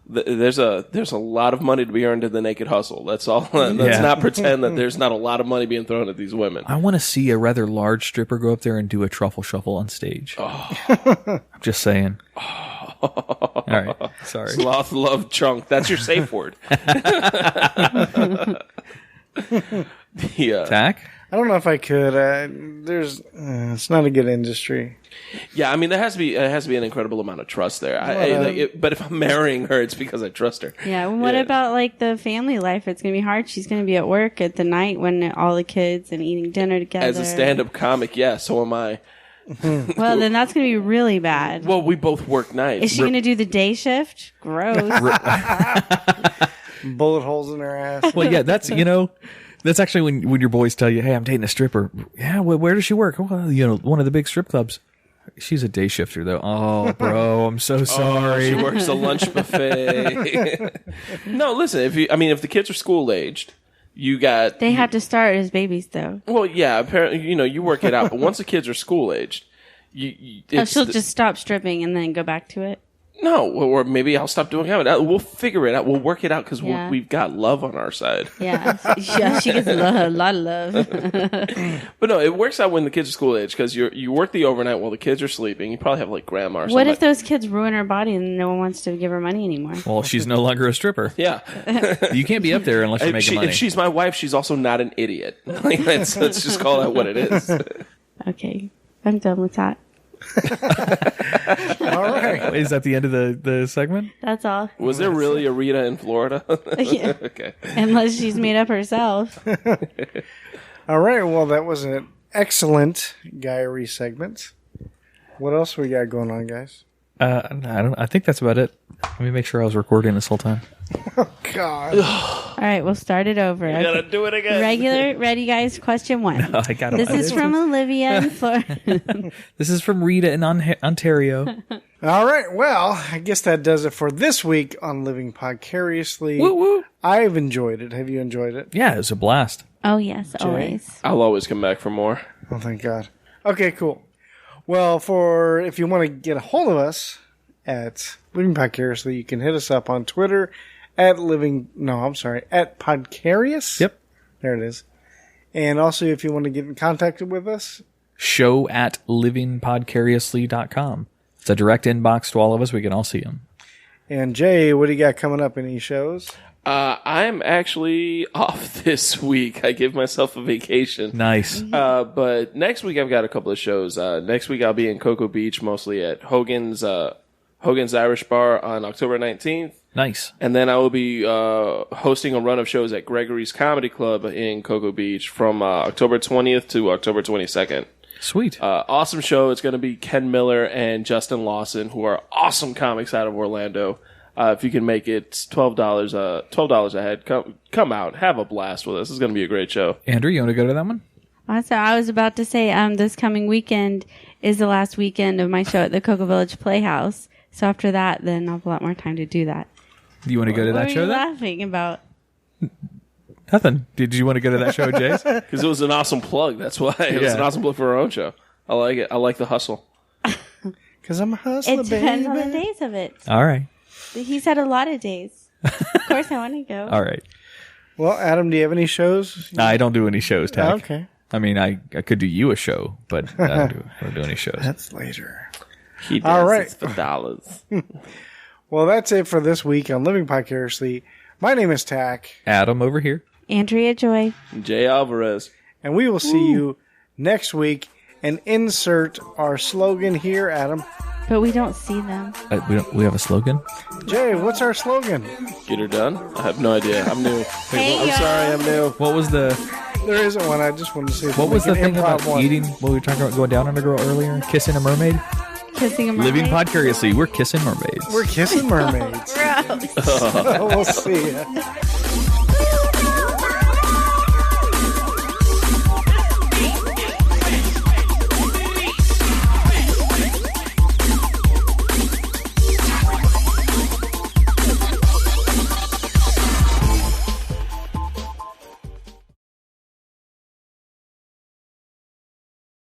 A: There's a lot of money to be earned in the naked hustle. That's all. Let's not pretend that there's not a lot of money being thrown at these women.
D: I want to see a rather large stripper go up there and do a truffle shuffle on stage. Oh. I'm just saying. All right, sorry.
A: Sloth, love, chunk. That's your safe word. Yeah.
D: Tack?
B: I don't know if I could. It's not a good industry.
A: Yeah, I mean, there has to be an incredible amount of trust there. But if I'm marrying her, it's because I trust her.
E: Yeah. Well, what about like the family life? It's going to be hard. She's going to be at work at the night when all the kids and eating dinner together.
A: As a stand-up comic, yeah, so am I.
E: Well, then that's going to be really bad.
A: Well, we both work nights.
E: Is she going to do the day shift? Gross.
B: Bullet holes in her ass.
D: Well, yeah, that's actually when your boys tell you, "Hey, I'm dating a stripper." Yeah, well, where does she work? Well, one of the big strip clubs. She's a day shifter, though. Oh, bro, I'm so sorry.
A: She works a lunch buffet. No, listen. If the kids are school aged,
E: They have to start as babies, though.
A: Well, yeah. Apparently, you work it out. But once the kids are school aged,
E: She'll just stop stripping and then go back to it.
A: No, or maybe I'll stop doing it. We'll figure it out. We'll work it out because we've got love on our side.
E: Yeah, she gets a lot of love.
A: But no, it works out when the kids are school age because you work the overnight while the kids are sleeping. You probably have like grandma or something.
E: What if those kids ruin her body and no one wants to give her money anymore?
D: Well, she's no longer a stripper.
A: Yeah.
D: You can't be up there unless you're making money.
A: If she's my wife, she's also not an idiot. Let's just call that what it is.
E: Okay, I'm done with that.
B: All right.
D: Is that the end of the segment?
E: That's all.
A: Was there really a Rita in Florida?
E: Yeah.
A: Okay.
E: Unless she's made up herself.
B: All right. Well, that was an excellent Guyry segment. What else we got going on, guys?
D: I think that's about it. Let me make sure I was recording this whole time.
B: God.
E: All right, we'll start it over.
A: You gotta do it again.
E: Regular, ready, guys? Question 1.
D: I got
E: This is from Olivia in Florida.
D: This is from Rita in Ontario.
B: All right. Well, I guess that does it for this week on Living Podcariously.
D: Woo woo.
B: I've enjoyed it. Have you enjoyed it?
D: Yeah, it was a blast.
E: Oh, yes, always.
A: I'll always come back for more.
B: Oh, thank God. Okay, cool. Well, if you want to get a hold of us at Living Podcariously, you can hit us up on Twitter at Podcarious.
D: Yep.
B: There it is. And also, if you want to get in contact with us,
D: Show at livingpodcariously.com. It's a direct inbox to all of us. We can all see them.
B: and Jay, what do you got coming up? Any shows?
A: I'm actually off this week. I give myself a vacation.
D: Nice.
A: But next week I've got a couple of shows. Next week I'll be in Cocoa Beach, mostly at Hogan's Irish Bar on October 19th.
D: Nice.
A: And then I will be hosting a run of shows at Gregory's Comedy Club in Cocoa Beach from October 20th to October 22nd.
D: Sweet.
A: Awesome show. It's going to be Ken Miller and Justin Lawson, who are awesome comics out of Orlando. If you can make it, it's $12 a head. Come out. Have a blast with us. It's going to be a great show.
D: Andrew, you want to go to that one?
E: Also, I was about to say, this coming weekend is the last weekend of my show at the Cocoa Village Playhouse. So after that, then I'll have a lot more time to do that.
D: Do you want to go to that
E: What are
D: show
E: you
D: then?
E: laughing about?
D: Nothing. Did you want to go to that show, Jace?
A: Because it was an awesome plug. That's why. It was
D: Yeah.
A: an awesome plug for our own show. I like it. I like the hustle.
B: Because I'm a hustler,
E: It depends on the
B: baby.
E: days of it.
D: All right.
E: He said a lot of days. Of course, I want to go.
D: All right.
B: Well, Adam, do you have any shows?
D: I don't do any shows, Tach.
B: Okay.
D: I mean, I could do you a show, but I don't do any shows.
B: That's later.
A: He does
B: All right.
A: it for dollars.
B: Well, that's it for this week on Living Podcariously. My name is Tach,
D: Adam over here.
E: Andrea Joy.
A: Jay Alvarez.
B: and we will see you next week. And insert our slogan here, Adam.
E: But we don't see them.
D: We have a slogan?
B: Jay, what's our slogan?
A: Get her done? I have no idea. I'm new.
E: Hey,
A: I'm
E: y'all.
A: sorry. I'm new.
D: What was the
B: There isn't one. I just wanted to see if
D: What
B: we
D: was the
B: can
D: thing
B: improv
D: about
B: one.
D: eating? What we were talking about going down on a girl earlier? Kissing a mermaid?
E: Kissing a mermaid.
D: Living Podcariously. We're kissing mermaids.
B: We're kissing mermaids.
E: Gross.
B: We'll see ya.